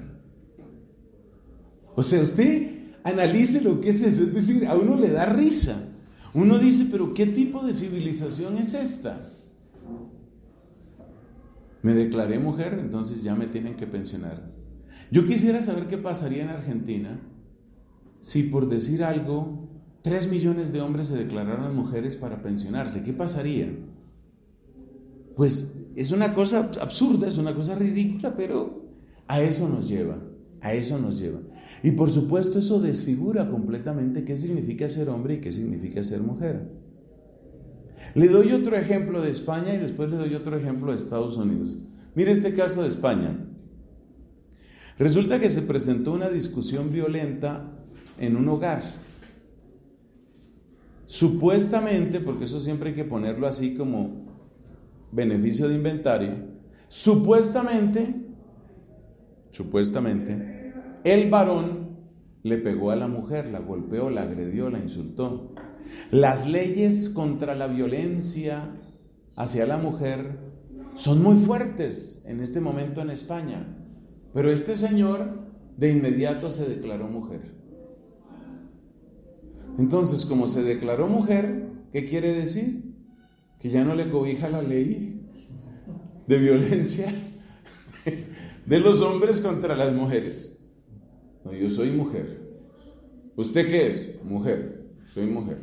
O sea, usted analice lo que es eso, es decir, a uno le da risa. Uno dice, pero ¿qué tipo de civilización es esta? Me declaré mujer, entonces ya me tienen que pensionar. Yo quisiera saber qué pasaría en Argentina si, por decir algo, 3 millones de hombres se declararan mujeres para pensionarse. ¿Qué pasaría? Pues es una cosa absurda, es una cosa ridícula, pero a eso nos lleva. Y por supuesto eso desfigura completamente qué significa ser hombre y qué significa ser mujer. Le doy otro ejemplo de España y después le doy otro ejemplo de Estados Unidos. Mire este caso de España. Resulta que se presentó una discusión violenta en un hogar. Supuestamente, porque eso siempre hay que ponerlo así como beneficio de inventario, supuestamente, el varón le pegó a la mujer, la golpeó, la agredió, la insultó. Las leyes contra la violencia hacia la mujer son muy fuertes en este momento en España, pero este señor de inmediato se declaró mujer. Entonces, como se declaró mujer, ¿qué quiere decir? Que ya no le cobija la ley de violencia de los hombres contra las mujeres. No, yo soy mujer. ¿Usted qué es? Mujer. Soy mujer.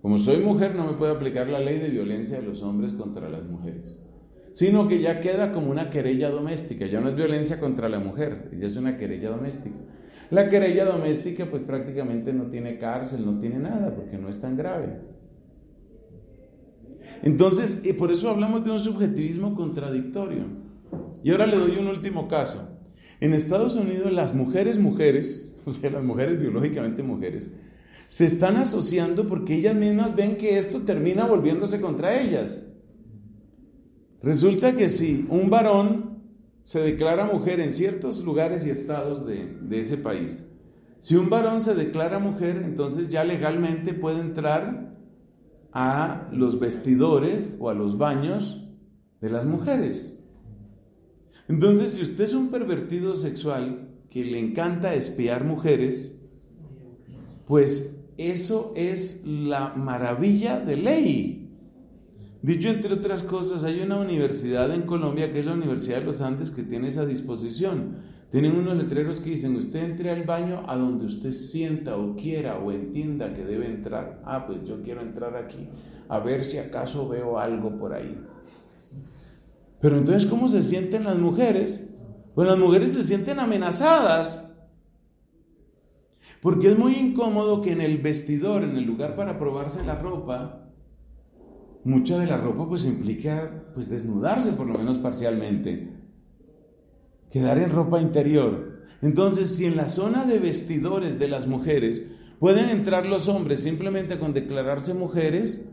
Como soy mujer, no me puede aplicar la ley de violencia de los hombres contra las mujeres, sino que ya queda como una querella doméstica. Ya no es violencia contra la mujer, ya es una querella doméstica. La querella doméstica pues prácticamente no tiene cárcel, no tiene nada, porque no es tan grave. Entonces, por eso hablamos de un subjetivismo contradictorio. Y ahora le doy un último caso. En Estados Unidos las mujeres, o sea, las mujeres biológicamente mujeres, se están asociando porque ellas mismas ven que esto termina volviéndose contra ellas. Resulta que si un varón se declara mujer en ciertos lugares y estados de ese país, si un varón se declara mujer, entonces ya legalmente puede entrar a los vestidores o a los baños de las mujeres. Entonces, si usted es un pervertido sexual que le encanta espiar mujeres, pues eso es la maravilla de ley. Dicho entre otras cosas, hay una universidad en Colombia que es la Universidad de los Andes que tiene esa disposición. Tienen unos letreros que dicen, usted entre al baño a donde usted sienta o quiera o entienda que debe entrar. Ah, pues yo quiero entrar aquí, a ver si acaso veo algo por ahí. Pero entonces, ¿cómo se sienten las mujeres? Pues las mujeres se sienten amenazadas. Porque es muy incómodo que en el vestidor, en el lugar para probarse la ropa, mucha de la ropa pues implica pues desnudarse por lo menos parcialmente, quedar en ropa interior. Entonces, si en la zona de vestidores de las mujeres pueden entrar los hombres simplemente con declararse mujeres,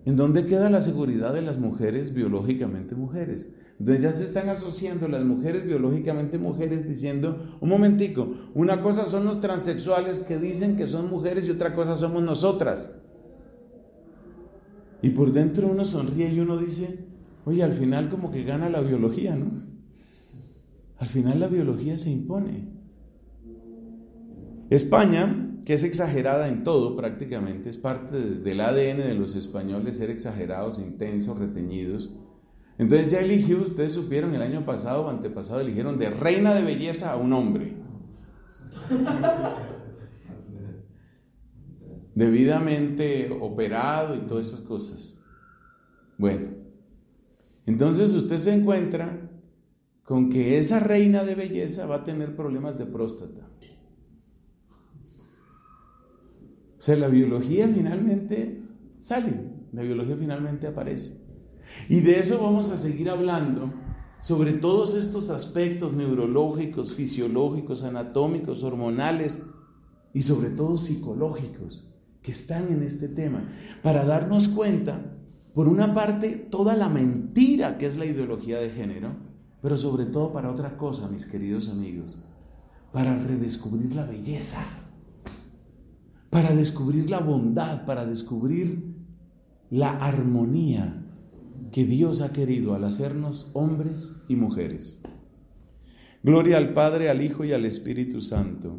¿En dónde queda la seguridad de las mujeres biológicamente mujeres? Entonces ya se están asociando las mujeres biológicamente mujeres diciendo, un momentico, una cosa son los transexuales que dicen que son mujeres y otra cosa somos nosotras. Y por dentro uno sonríe y uno dice, oye, al final como que gana la biología, ¿no? Al final la biología se impone. España, que es exagerada en todo prácticamente, es parte del ADN de los españoles ser exagerados, intensos, reteñidos. Entonces ya eligió, ustedes supieron, el año pasado o antepasado eligieron de reina de belleza a un hombre. Debidamente operado y todas esas cosas. Bueno, entonces usted se encuentra con que esa reina de belleza va a tener problemas de próstata. O sea, la biología finalmente sale, la biología finalmente aparece. Y de eso vamos a seguir hablando, sobre todos estos aspectos neurológicos, fisiológicos, anatómicos, hormonales y sobre todo psicológicos que están en este tema, para darnos cuenta, por una parte, toda la mentira que es la ideología de género, pero sobre todo para otra cosa, mis queridos amigos, para redescubrir la belleza, para descubrir la bondad, para descubrir la armonía que Dios ha querido al hacernos hombres y mujeres. Gloria al Padre, al Hijo y al Espíritu Santo.